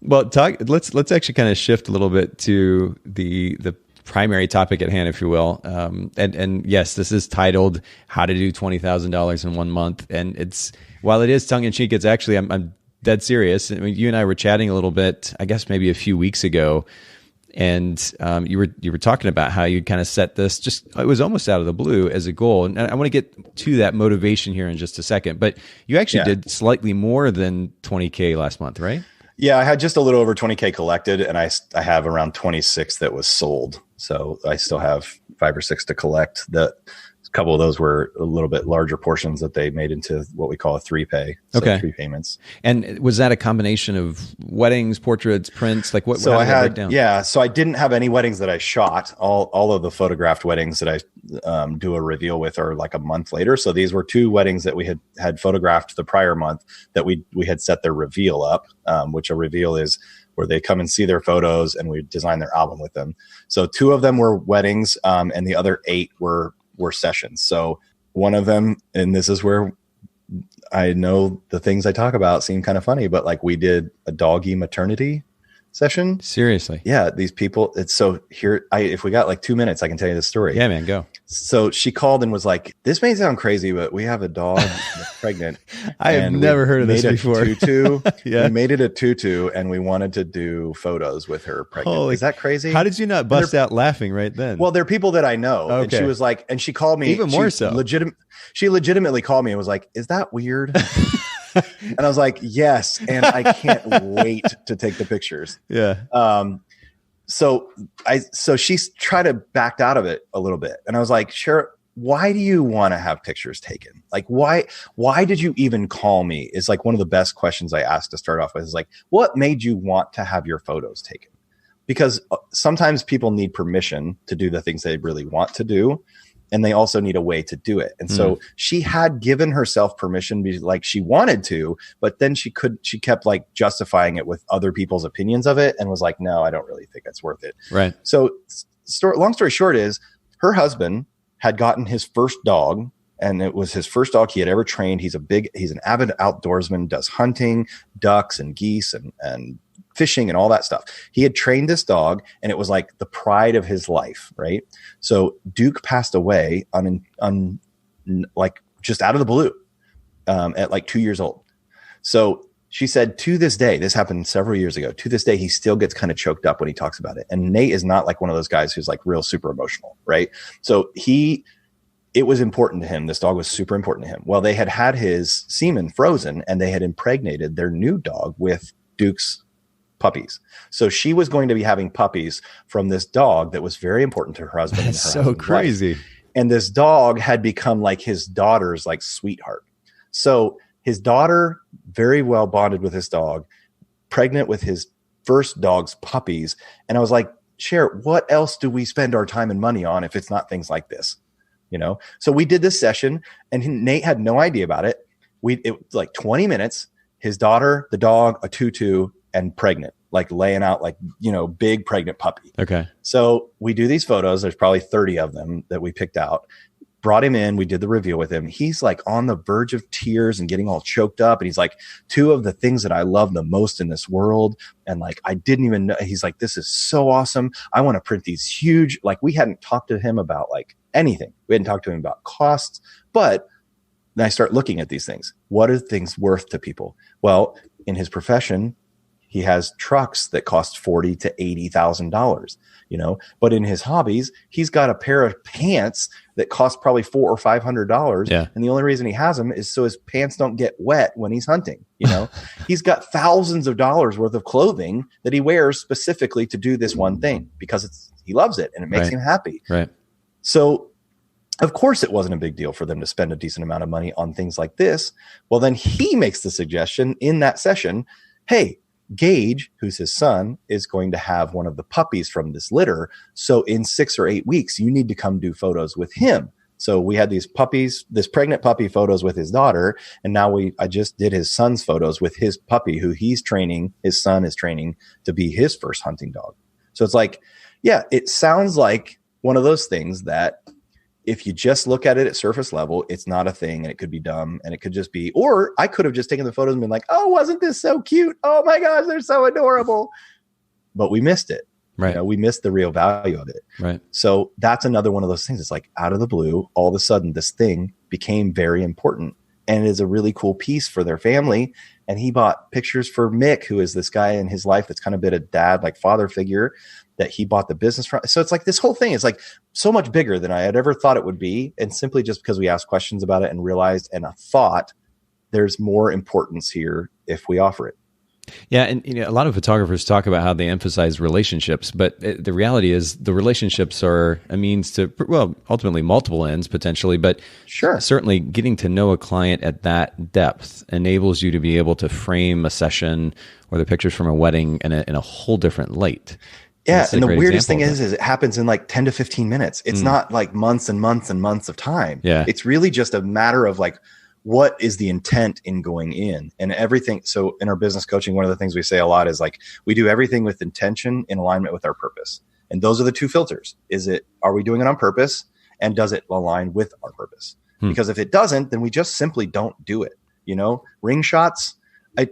Well, let's actually kind of shift a little bit to the primary topic at hand, if you will. And yes, this is titled "How to Do $20,000 in 1 Month." And while it is tongue in cheek, it's actually I'm dead serious. I mean, you and I were chatting a little bit, I guess maybe a few weeks ago, and you were talking about how you kind of set this, it was almost out of the blue, as a goal. And I want to get to that motivation here in just a second. But you actually did slightly more than 20K last month, right? Yeah, I had just a little over 20K collected, and I have around 26 that was sold. So I still have 5 or 6 to collect. A couple of those were a little bit larger portions that they made into what we call a 3-pay. So 3 payments. And was that a combination of weddings, portraits, prints? Like what? So I had, break down? So I didn't have any weddings that I shot. All of the photographed weddings that I do a reveal with are like a month later. So these were 2 weddings that we had photographed the prior month that we had set their reveal up, which a reveal is where they come and see their photos and we design their album with them. So 2 of them were weddings, and the other 8 were sessions. So one of them, and this is where I know the things I talk about seem kind of funny, but like we did a doggy maternity session. Seriously? Yeah. These people, it's so here. If we got like 2 minutes, I can tell you the story. Yeah, man, go. So she called and was like, this may sound crazy, but we have a dog that's pregnant. I have never heard of this before. Tutu. We made it a tutu and we wanted to do photos with her pregnant. Is that crazy? How did you not bust out laughing right then? Well, they're people that I know. Okay. And she was like, and she called me. Even more so. She legitimately called me and was like, is that weird? And I was like, yes. And I can't wait to take the pictures. Yeah. So she tried to back out of it a little bit. And I was like, sure. Why do you want to have pictures taken? Like, why did you even call me? Is like one of the best questions I asked to start off with, is like, what made you want to have your photos taken? Because sometimes people need permission to do the things they really want to do. And they also need a way to do it. And so she had given herself permission, like she wanted to, but then she kept like justifying it with other people's opinions of it and was like, no, I don't really think it's worth it. Right. So long story short is her husband had gotten his first dog, and it was his first dog he had ever trained. He's an avid outdoorsman, does hunting, ducks and geese and fishing and all that stuff. He had trained this dog and it was like the pride of his life. Right. So Duke passed away like just out of the blue, at like 2 years old. So she said, to this day, this happened several years ago. To this day, he still gets kind of choked up when he talks about it. And Nate is not like one of those guys who's like real super emotional. Right. So it was important to him. This dog was super important to him. Well, they had his semen frozen, and they had impregnated their new dog with Duke's puppies. So she was going to be having puppies from this dog that was very important to her husband. That's so crazy. Wife. And this dog had become like his daughter's like sweetheart. So his daughter, very well bonded with his dog, pregnant with his first dog's puppies. And I was like, Cher, what else do we spend our time and money on if it's not things like this? You know? So we did this session, and Nate had no idea about it. It was like 20 minutes, his daughter, the dog, a tutu, and pregnant, like laying out like, you know, big pregnant puppy. Okay. So we do these photos. There's probably 30 of them that we picked out. Brought him in. We did the reveal with him. He's like on the verge of tears and getting all choked up. And he's like, two of the things that I love the most in this world. And like, I didn't even know. He's like, this is so awesome. I want to print these huge, like we hadn't talked to him about like anything. We hadn't talked to him about costs, but then I start looking at these things. What are things worth to people? Well, in his profession, he has trucks that cost $40,000 to $80,000, you know, but in his hobbies, he's got a pair of pants that cost probably $400 or $500. Yeah. And the only reason he has them is so his pants don't get wet when he's hunting. You know, he's got thousands of dollars worth of clothing that he wears specifically to do this one thing because he loves it and it makes him happy. Right. So of course it wasn't a big deal for them to spend a decent amount of money on things like this. Well, then he makes the suggestion in that session, hey, Gage, who's his son, is going to have one of the puppies from this litter. So in 6 or 8 weeks, you need to come do photos with him. So we had these puppies, this pregnant puppy photos with his daughter. And now I just did his son's photos with his puppy who his son is training to be his first hunting dog. So it's like, yeah, it sounds like one of those things that if you just look at it at surface level, it's not a thing and it could be dumb and it could just be, or I could have just taken the photos and been like, oh, wasn't this so cute? Oh my gosh, they're so adorable. But we missed it. Right. You know, we missed the real value of it. Right. So that's another one of those things. It's like out of the blue, all of a sudden this thing became very important and it is a really cool piece for their family. And he bought pictures for Mick, who is this guy in his life that's kind of been a dad, like father figure that he bought the business from. So it's like this whole thing is like so much bigger than I had ever thought it would be. And simply just because we asked questions about it and realized and I thought there's more importance here if we offer it. Yeah. And you know, a lot of photographers talk about how they emphasize relationships, but the reality is the relationships are a means to, well, ultimately multiple ends potentially, but sure, certainly getting to know a client at that depth enables you to be able to frame a session or the pictures from a wedding in a whole different light. Yeah. And the weirdest thing is it happens in like 10 to 15 minutes. It's not like months and months and months of time. Yeah. It's really just a matter of like, what is the intent in going in and everything. So in our business coaching, one of the things we say a lot is like, we do everything with intention in alignment with our purpose. And those are the two filters. Are we doing it on purpose? And does it align with our purpose? Because if it doesn't, then we just simply don't do it. You know, ring shots, I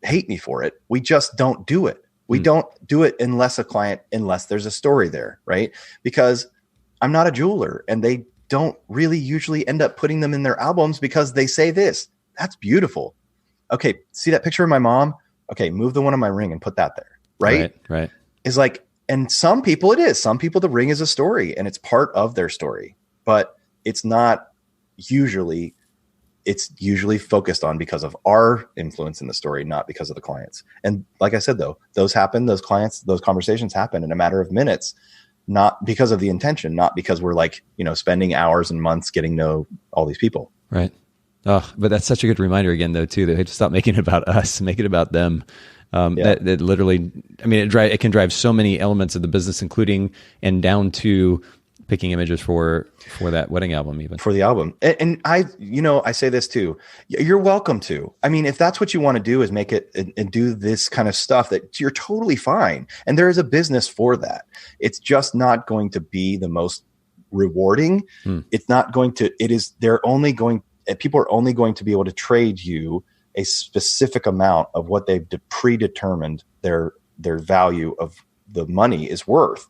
hate me for it. We just don't do it. We don't do it unless there's a story there, right? Because I'm not a jeweler and they don't really usually end up putting them in their albums because they say this, that's beautiful. Okay. See that picture of my mom? Okay. Move the one on my ring and put that there. Right. It's like, and some people the ring is a story and it's part of their story, but it's usually focused on because of our influence in the story, not because of the clients. And like I said, though, those conversations happen in a matter of minutes, not because of the intention, not because we're like, you know, spending hours and months getting to know all these people. Right. Oh, but that's such a good reminder again, though, too, that we have to stop making it about us, make it about them. That literally, I mean, it can drive so many elements of the business, including and down to picking images for that wedding album, even for the album. And I say this too, you're welcome to. I mean, if that's what you want to do is make it and do this kind of stuff, that you're totally fine. And there is a business for that. It's just not going to be the most rewarding. It's not going to, people are only going to be able to trade you a specific amount of what they've predetermined their value of the money is worth.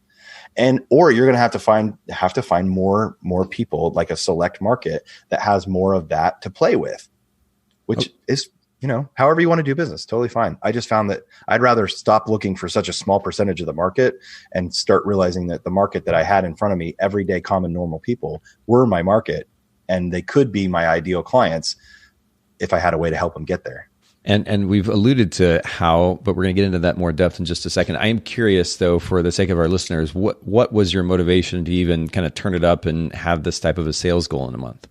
Or you're going to have to find more people, like a select market that has more of that to play with, which is however you want to do business, totally fine. I just found that I'd rather stop looking for such a small percentage of the market and start realizing that the market that I had in front of me, everyday common normal people, were my market, and they could be my ideal clients if I had a way to help them get there. And we've alluded to how, but we're going to get into that more depth in just a second. I am curious, though, for the sake of our listeners, what was your motivation to even kind of turn it up and have this type of a sales goal in a month?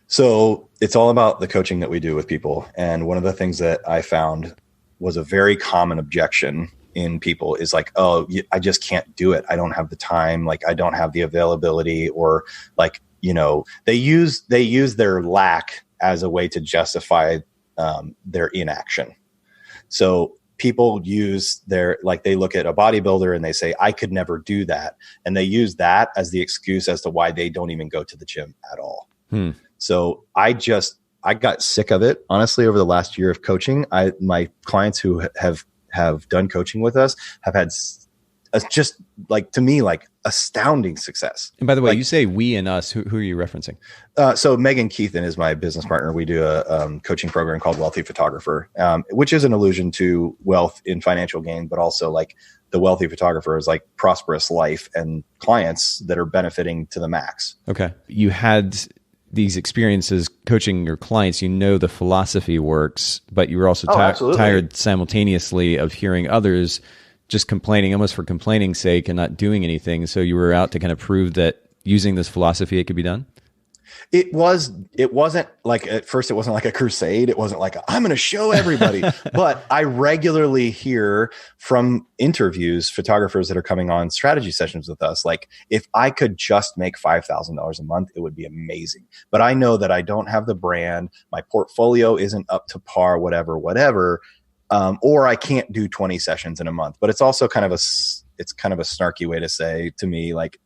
So it's all about the coaching that we do with people. And one of the things that I found was a very common objection in people is like, oh, I just can't do it. I don't have the time. Like, I don't have the availability, or like, they use their lack as a way to justify their inaction. So people use they look at a bodybuilder and they say, I could never do that. And they use that as the excuse as to why they don't even go to the gym at all. So I got sick of it. Honestly, over the last year of coaching, my clients who have done coaching with us have had just like, to me, like astounding success. And by the way, you say we and us, who are you referencing? So Megan Keithan is my business partner. We do a coaching program called Wealthy Photographer, which is an allusion to wealth in financial gain, but also like the wealthy photographer is like prosperous life and clients that are benefiting to the max. Okay. You had these experiences coaching your clients, the philosophy works, but you were also tired simultaneously of hearing others just complaining almost for complaining's sake and not doing anything. So you were out to kind of prove that using this philosophy, it could be done? It wasn't like, at first it wasn't like a crusade. It wasn't like, I'm going to show everybody, but I regularly hear from interviews, photographers that are coming on strategy sessions with us. Like, if I could just make $5,000 a month, it would be amazing. But I know that I don't have the brand. My portfolio isn't up to par, whatever. Or I can't do 20 sessions in a month. But it's also kind of a snarky way to say to me, like,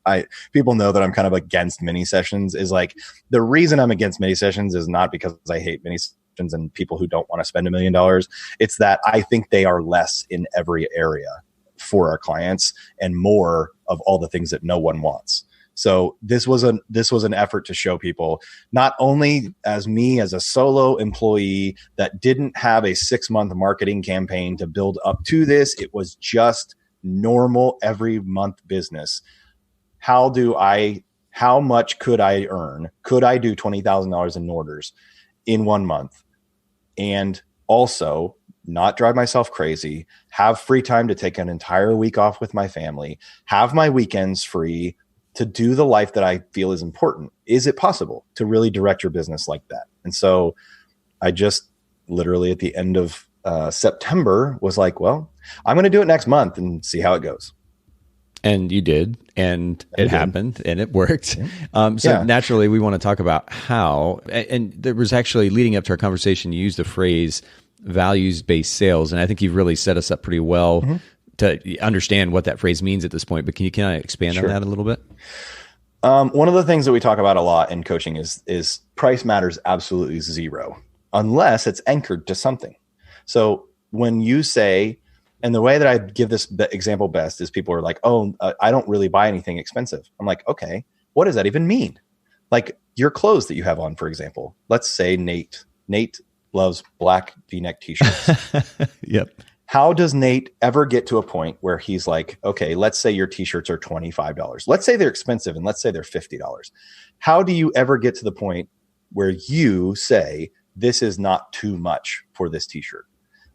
people know that I'm kind of against mini sessions. Is like, the reason I'm against mini sessions is not because I hate mini sessions and people who don't want to spend $1 million. It's that I think they are less in every area for our clients and more of all the things that no one wants. So this was an effort to show people, not only as me as a solo employee that didn't have a 6-month marketing campaign to build up to this, it was just normal every month business. How much could I earn? Could I do $20,000 in orders in 1 month? And also not drive myself crazy, have free time to take an entire week off with my family, have my weekends free to do the life that I feel is important. Is it possible to really direct your business like that? And so I just literally at the end of September was like, well, I'm going to do it next month and see how it goes. And you did, and it happened, and it worked. Yeah. Naturally, we want to talk about how, and there was actually, leading up to our conversation, you used the phrase values-based sales, and I think you've really set us up pretty well to understand what that phrase means at this point. But can you expand on that a little bit? One of the things that we talk about a lot in coaching is price matters absolutely zero, unless it's anchored to something. So when you say, and the way that I give this example best is people are like, oh, I don't really buy anything expensive. I'm like, okay, what does that even mean? Like your clothes that you have on, for example. Let's say Nate loves black V-neck t-shirts. Yep. How does Nate ever get to a point where he's like, okay, let's say your t-shirts are $25. Let's say they're expensive and let's say they're $50. How do you ever get to the point where you say, this is not too much for this t-shirt?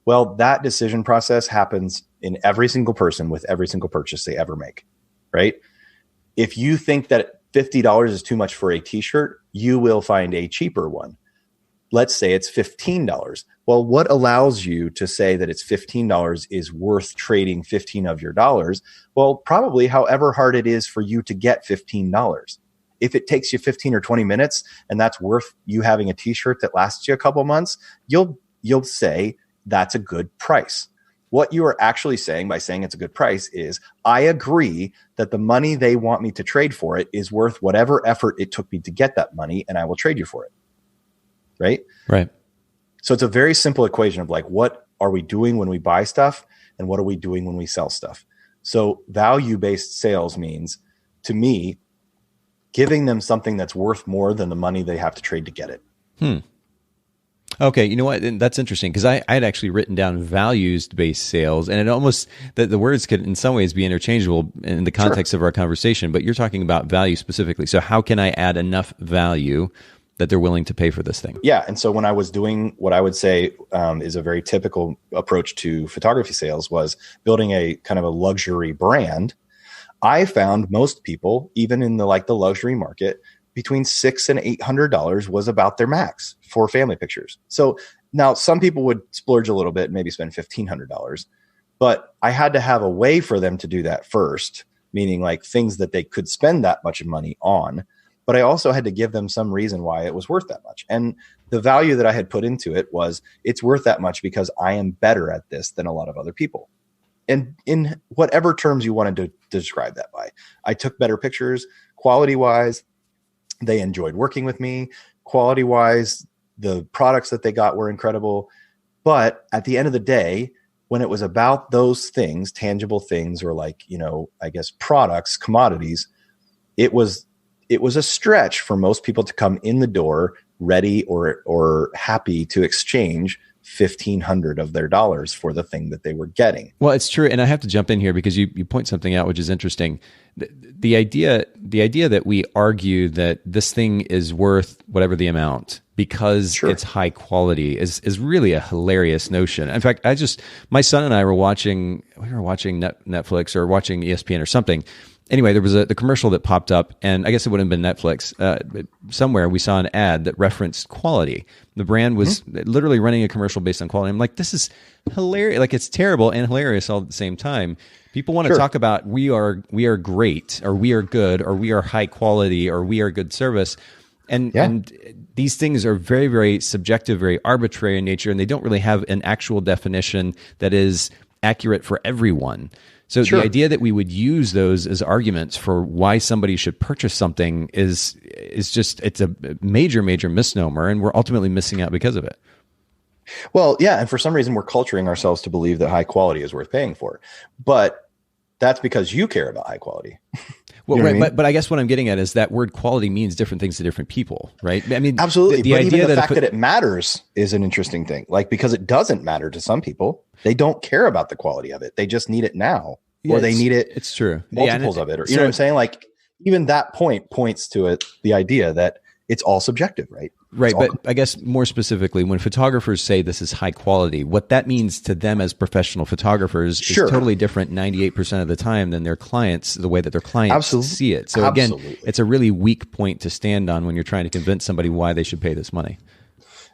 Well, that decision process happens in every single person with every single purchase they ever make, right? If you think that $50 is too much for a t-shirt, you will find a cheaper one. Let's say it's $15. Well, what allows you to say that it's $15 is worth trading 15 of your dollars? Well, probably however hard it is for you to get $15. If it takes you 15 or 20 minutes and that's worth you having a t-shirt that lasts you a couple months, you'll say that's a good price. What you are actually saying by saying it's a good price is, I agree that the money they want me to trade for it is worth whatever effort it took me to get that money, and I will trade you for it. Right? Right. So it's a very simple equation of like, what are we doing when we buy stuff and what are we doing when we sell stuff? So value-based sales means, to me, giving them something that's worth more than the money they have to trade to get it. Okay, you know what? And that's interesting because I had actually written down values-based sales, and it almost the words could in some ways be interchangeable in the context of our conversation. But you're talking about value specifically. So how can I add enough value that they're willing to pay for this thing? Yeah, and so when I was doing what I would say is a very typical approach to photography sales, was building a kind of a luxury brand. I found most people, even in the luxury market, between $600 and $800 was about their max for family pictures. So now some people would splurge a little bit and maybe spend $1,500, but I had to have a way for them to do that first, meaning like things that they could spend that much money on. But I also had to give them some reason why it was worth that much. And the value that I had put into it was it's worth that much because I am better at this than a lot of other people. And in whatever terms you wanted to describe that by, I took better pictures, quality wise. They enjoyed working with me. Quality wise, the products that they got were incredible. But at the end of the day, when it was about those things, tangible things, or I guess products, commodities, it was a stretch for most people to come in the door ready or happy to exchange $1,500 of their dollars for the thing that they were getting. Well, it's true. And I have to jump in here because you point something out, which is interesting. The idea that we argue that this thing is worth whatever the amount because it's high quality is really a hilarious notion. In fact, my son and I were watching Netflix or watching ESPN or something. Anyway, there was the commercial that popped up, and I guess it would have been Netflix. Somewhere we saw an ad that referenced quality. The brand was literally running a commercial based on quality. I'm like, this is hilarious. Like, it's terrible and hilarious all at the same time. People want to talk about we are great, or we are good, or we are high quality, or we are good service. And these things are very, very subjective, very arbitrary in nature, and they don't really have an actual definition that is accurate for everyone. So the idea that we would use those as arguments for why somebody should purchase something is just, it's a major, major misnomer, and we're ultimately missing out because of it. Well, yeah, and for some reason we're culturing ourselves to believe that high quality is worth paying for. But that's because you care about high quality. Well, right, but I guess what I'm getting at is that word quality means different things to different people, right? I mean, absolutely. The idea even the fact that it matters is an interesting thing. Like, because it doesn't matter to some people, they don't care about the quality of it. They just need it now, or they need it. It's true. Multiples of it, or you know what I'm saying? Like, even that point points to it, the idea that it's all subjective, right? Right, but I guess more specifically, when photographers say this is high quality, what that means to them as professional photographers is totally different 98% of the time than their clients, the way that their clients see it. So again, it's a really weak point to stand on when you're trying to convince somebody why they should pay this money.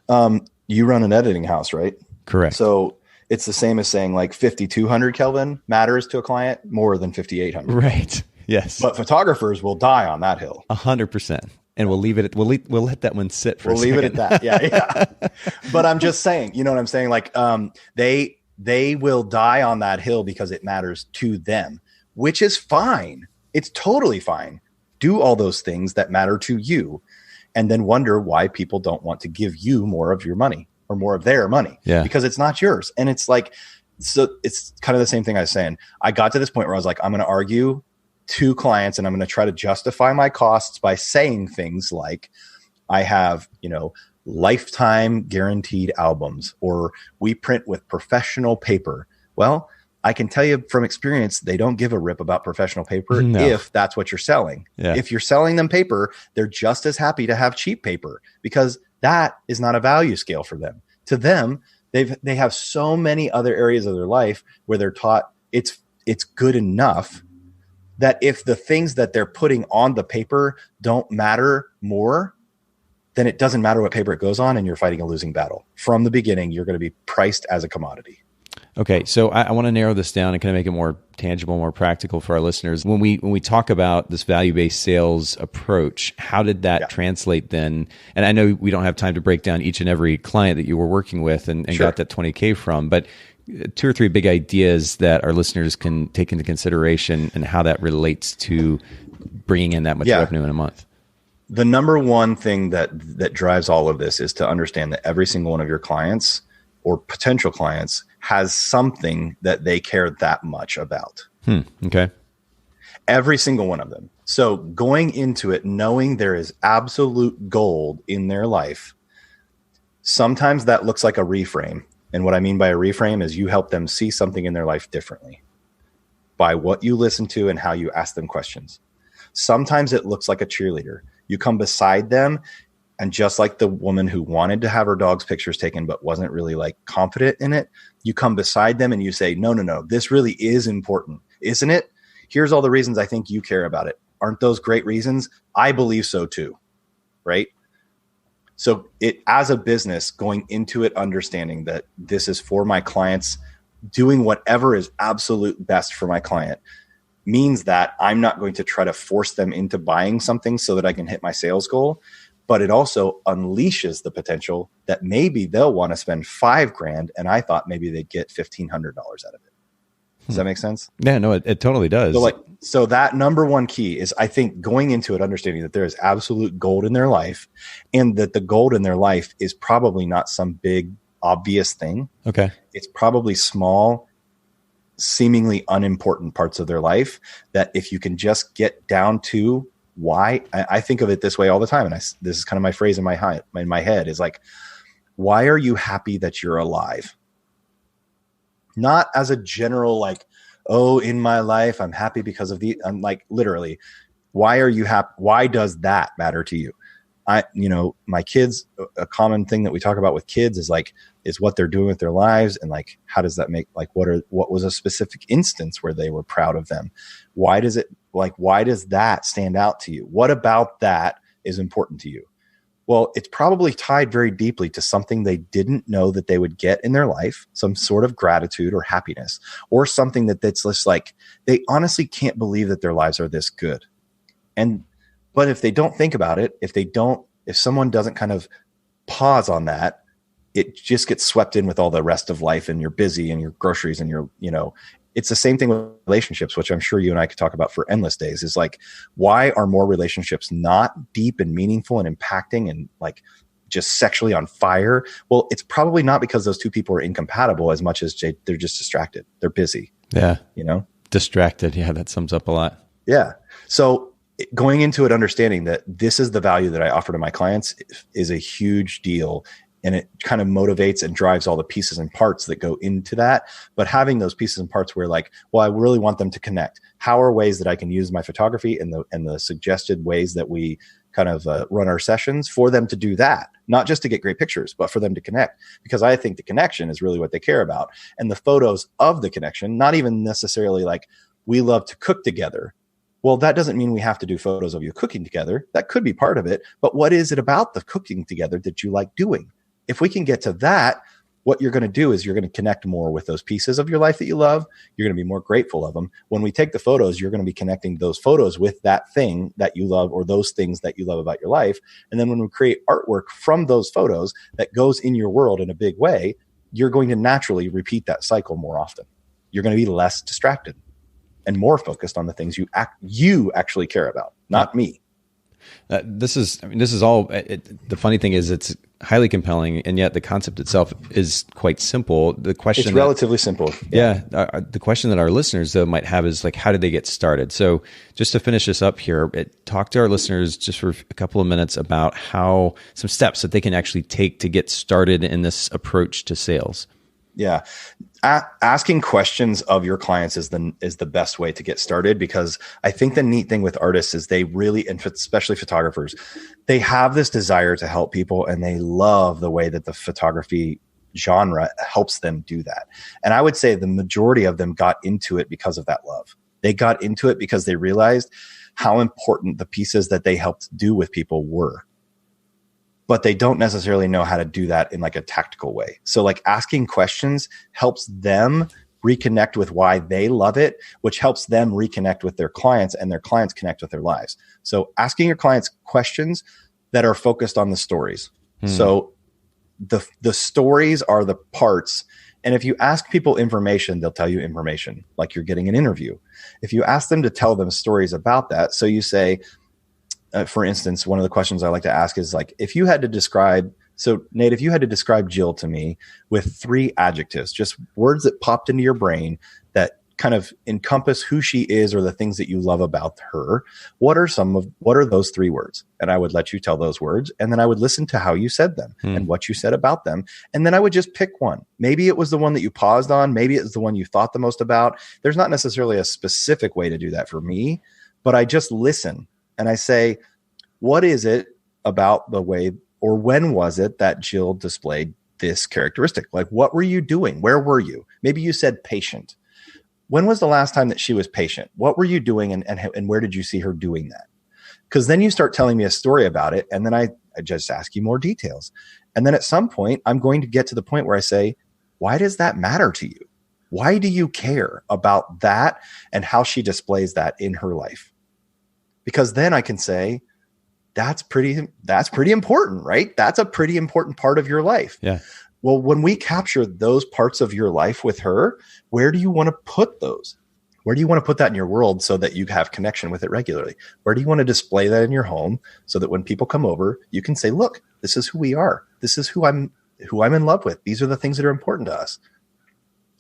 You run an editing house, right? Correct. So it's the same as saying like 5,200 Kelvin matters to a client more than 5,800. Right. Yes. But photographers will die on that hill. 100%. And we'll leave it at, we'll let that one sit for a second. We'll leave it at that. Yeah. But I'm just saying, you know what I'm saying? Like, they will die on that hill because it matters to them, which is fine. It's totally fine. Do all those things that matter to you, and then wonder why people don't want to give you more of your money or more of their money. Yeah. Because it's not yours. And it's like, so it's kind of the same thing I was saying. I got to this point where I was like, I'm going to argue to clients, and I'm going to try to justify my costs by saying things like, I have, lifetime guaranteed albums, or we print with professional paper. Well, I can tell you from experience, they don't give a rip about professional paper if that's what you're selling. Yeah. If you're selling them paper, they're just as happy to have cheap paper, because that is not a value scale for them. To them, they have so many other areas of their life where they're taught it's good enough that if the things that they're putting on the paper don't matter more, then it doesn't matter what paper it goes on, and you're fighting a losing battle. From the beginning, you're going to be priced as a commodity. Okay, so I want to narrow this down and kind of make it more tangible, more practical for our listeners. When we talk about this value-based sales approach, how did that translate then? And I know we don't have time to break down each and every client that you were working with and got that 20K from, but 2 or 3 big ideas that our listeners can take into consideration and how that relates to bringing in that much revenue in a month. The number one thing that drives all of this is to understand that every single one of your clients or potential clients has something that they care that much about. Okay. Every single one of them. So going into it, knowing there is absolute gold in their life, Sometimes that looks like a reframe. And what I mean by a reframe is you help them see something in their life differently by what you listen to and how you ask them questions. Sometimes it looks like a cheerleader. You come beside them, and just like the woman who wanted to have her dog's pictures taken but wasn't really like confident in it, you come beside them and you say, no, this really is important, isn't it? Here's all the reasons I think you care about it. Aren't those great reasons? I believe so too, right? So as a business, going into it, understanding that this is for my clients, doing whatever is absolute best for my client means that I'm not going to try to force them into buying something so that I can hit my sales goal. But it also unleashes the potential that maybe they'll want to spend $5,000 and I thought maybe they'd get $1,500 out of it. Does that make sense? Yeah, no, it totally does. So that number one key is, I think, going into it, understanding that there is absolute gold in their life, and that the gold in their life is probably not some big obvious thing. Okay. It's probably small, seemingly unimportant parts of their life that if you can just get down to why. I think of it this way all the time. And this is kind of my phrase in my head is like, why are you happy that you're alive? Not as a general, like, oh, in my life, I'm happy because of I'm like, literally, why are you happy? Why does that matter to you? My kids, a common thing that we talk about with kids is what they're doing with their lives. And like, how does that make, like, what was a specific instance where they were proud of them? Why does that stand out to you? What about that is important to you? Well, it's probably tied very deeply to something they didn't know that they would get in their life, some sort of gratitude or happiness, or something that's just like, they honestly can't believe that their lives are this good. But if they don't think about it, if someone doesn't kind of pause on that, it just gets swept in with all the rest of life, and you're busy and your groceries and it's the same thing with relationships, which I'm sure you and I could talk about for endless days. Is like, why are more relationships not deep and meaningful and impacting and like just sexually on fire? Well, it's probably not because those two people are incompatible as much as they're just distracted. They're busy. Yeah. Distracted. Yeah. That sums up a lot. Yeah. So going into it, understanding that this is the value that I offer to my clients is a huge deal. And it kind of motivates and drives all the pieces and parts that go into that. But having those pieces and parts where like, well, I really want them to connect. How are ways that I can use my photography and the suggested ways that we kind of run our sessions for them to do that? Not just to get great pictures, but for them to connect. Because I think the connection is really what they care about. And the photos of the connection, not even necessarily like, we love to cook together. Well, that doesn't mean we have to do photos of you cooking together. That could be part of it. But what is it about the cooking together that you like doing? If we can get to that, what you're going to do is you're going to connect more with those pieces of your life that you love. You're going to be more grateful of them. When we take the photos, you're going to be connecting those photos with that thing that you love or those things that you love about your life. And then when we create artwork from those photos that goes in your world in a big way, you're going to naturally repeat that cycle more often. You're going to be less distracted and more focused on the things you actually care about, not me. This is all. The funny thing is, it's highly compelling, and yet the concept itself is quite simple. The question, it's relatively simple. Yeah. The question that our listeners though might have is like, how did they get started? So just to finish this up here, talk to our listeners just for a couple of minutes about some steps that they can actually take to get started in this approach to sales. Yeah. Asking questions of your clients is the best way to get started, because I think the neat thing with artists is they really, and especially photographers, they have this desire to help people, and they love the way that the photography genre helps them do that. And I would say the majority of them got into it because of that love. They got into it because they realized how important the pieces that they helped do with people were. But they don't necessarily know how to do that in like a tactical way. So like asking questions helps them reconnect with why they love it, which helps them reconnect with their clients, and their clients connect with their lives. So asking your clients questions that are focused on the stories. So the stories are the parts. And if you ask people information, they'll tell you information, like you're getting an interview. If you ask them to tell them stories about that, so you say, for instance, one of the questions I like to ask is like, if you had to describe Jill to me with 3 adjectives, just words that popped into your brain that kind of encompass who she is or the things that you love about her, what are those 3 words? And I would let you tell those words. And then I would listen to how you said them and what you said about them. And then I would just pick one. Maybe it was the one that you paused on. Maybe it was the one you thought the most about. There's not necessarily a specific way to do that for me, but I just listen and I say, what is it about the way, or when was it that Jill displayed this characteristic? Like, what were you doing? Where were you? Maybe you said patient. When was the last time that she was patient? What were you doing, and where did you see her doing that? Because then you start telling me a story about it, and then I just ask you more details. And then at some point, I'm going to get to the point where I say, why does that matter to you? Why do you care about that and how she displays that in her life? Because then I can say, that's pretty important, right? That's a pretty important part of your life. Yeah. Well, when we capture those parts of your life with her, where do you want to put those? Where do you want to put that in your world so that you have connection with it regularly? Where do you want to display that in your home so that when people come over, you can say, look, this is who we are. This is who I'm in love with. These are the things that are important to us.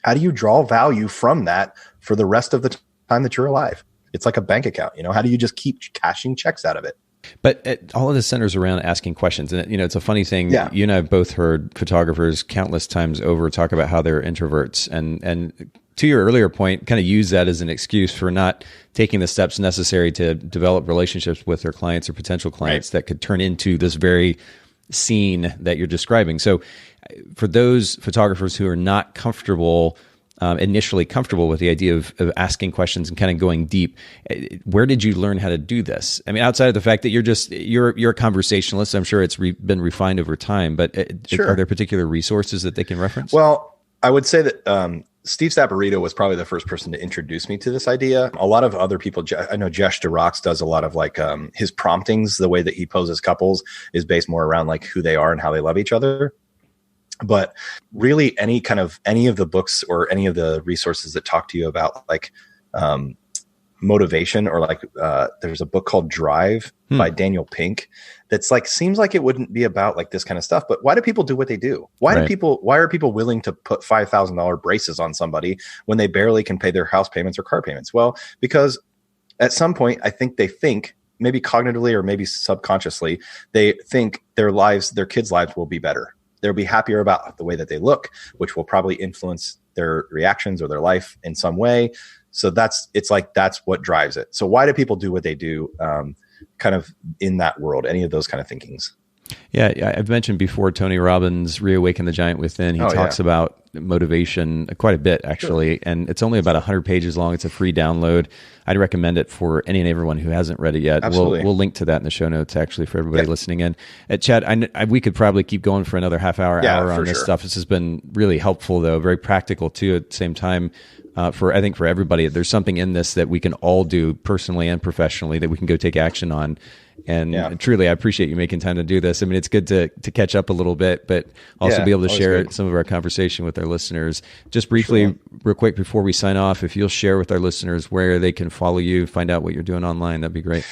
How do you draw value from that for the rest of the time that you're alive? It's like a bank account. How do you just keep cashing checks out of it? But all of this centers around asking questions. And, it's a funny thing. Yeah. You and I have both heard photographers countless times over talk about how they're introverts. And to your earlier point, kind of use that as an excuse for not taking the steps necessary to develop relationships with their clients or potential clients that could turn into this very scene that you're describing. So for those photographers who are not initially comfortable with the idea of asking questions and kind of going deep, where did you learn how to do this? I mean, outside of the fact that you're a conversationalist, I'm sure it's been refined over time, but are there particular resources that they can reference? Well, I would say that Steve Saporito was probably the first person to introduce me to this idea. A lot of other people, I know Jesh DeRox does a lot of his promptings, the way that he poses couples is based more around like who they are and how they love each other. But really any of the books or any of the resources that talk to you about motivation, or there's a book called Drive by Daniel Pink that's seems like it wouldn't be about this kind of stuff. But why do people do what they do? Why are people willing to put $5,000 braces on somebody when they barely can pay their house payments or car payments? Well, because at some point I think they think, maybe cognitively or maybe subconsciously, they think their kids' lives will be better. They'll be happier about the way that they look, which will probably influence their reactions or their life in some way. So that's what drives it. So why do people do what they do? Kind of in that world, any of those kind of thinkings. Yeah, I've mentioned before Tony Robbins' Reawaken the Giant Within. He talks about motivation quite a bit, actually, and it's only about 100 pages long. It's a free download. I'd recommend it for any and everyone who hasn't read it yet. Absolutely. We'll link to that in the show notes, actually, for everybody listening in. Chad, we could probably keep going for another half hour on this stuff. This has been really helpful, though, very practical, too, at the same time. I think for everybody, there's something in this that we can all do personally and professionally that we can go take action on. And truly, I appreciate you making time to do this. I mean, it's good to catch up a little bit, but also be able to share some of our conversation with our listeners. Just briefly, real quick, before we sign off, if you'll share with our listeners where they can follow you, find out what you're doing online, that'd be great.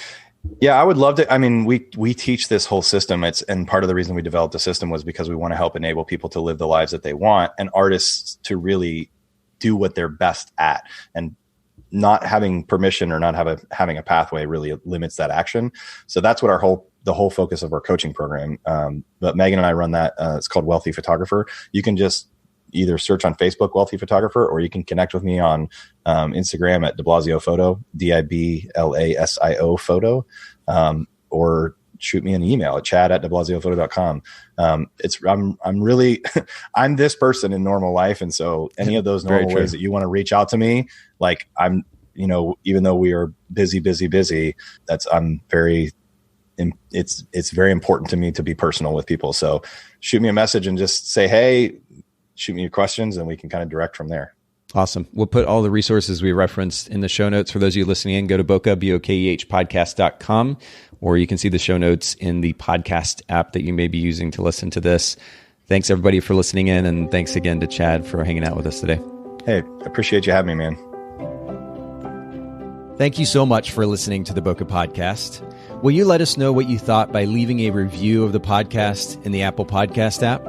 Yeah, I would love to. I mean, we teach this whole system. And part of the reason we developed the system was because we want to help enable people to live the lives that they want, and artists to really do what they're best at. And not having permission or not having a pathway really limits that action. So that's what the whole focus of our coaching program. But Megan and I run that. It's called Wealthy Photographer. You can just either search on Facebook, Wealthy Photographer, or you can connect with me on Instagram at DiBlasio Photo, DIBLASIO Photo, or shoot me an email at chad@DiBlasioPhoto.com. I'm this person in normal life. And so any of those normal ways that you want to reach out to me, even though we are busy, it's very important to me to be personal with people. So shoot me a message and just say, hey, shoot me your questions and we can kind of direct from there. Awesome. We'll put all the resources we referenced in the show notes. For those of you listening in, go to Bokeh, BOKEH podcast.com, or you can see the show notes in the podcast app that you may be using to listen to this. Thanks everybody for listening in. And thanks again to Chad for hanging out with us today. Hey, I appreciate you having me, man. Thank you so much for listening to the Bokeh Podcast. Will you let us know what you thought by leaving a review of the podcast in the Apple Podcast app?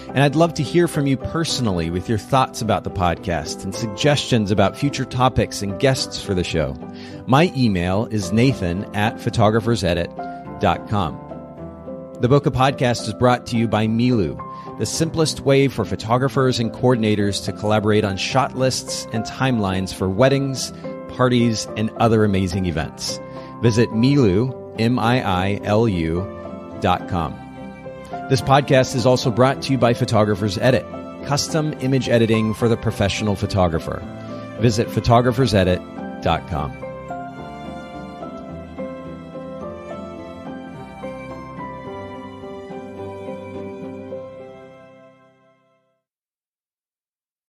And I'd love to hear from you personally with your thoughts about the podcast and suggestions about future topics and guests for the show. My email is nathan@photographersedit.com. The Bokeh Podcast is brought to you by Milu, the simplest way for photographers and coordinators to collaborate on shot lists and timelines for weddings, parties, and other amazing events. Visit Milu, MIILU.com. This podcast is also brought to you by Photographers Edit, custom image editing for the professional photographer. Visit photographersedit.com.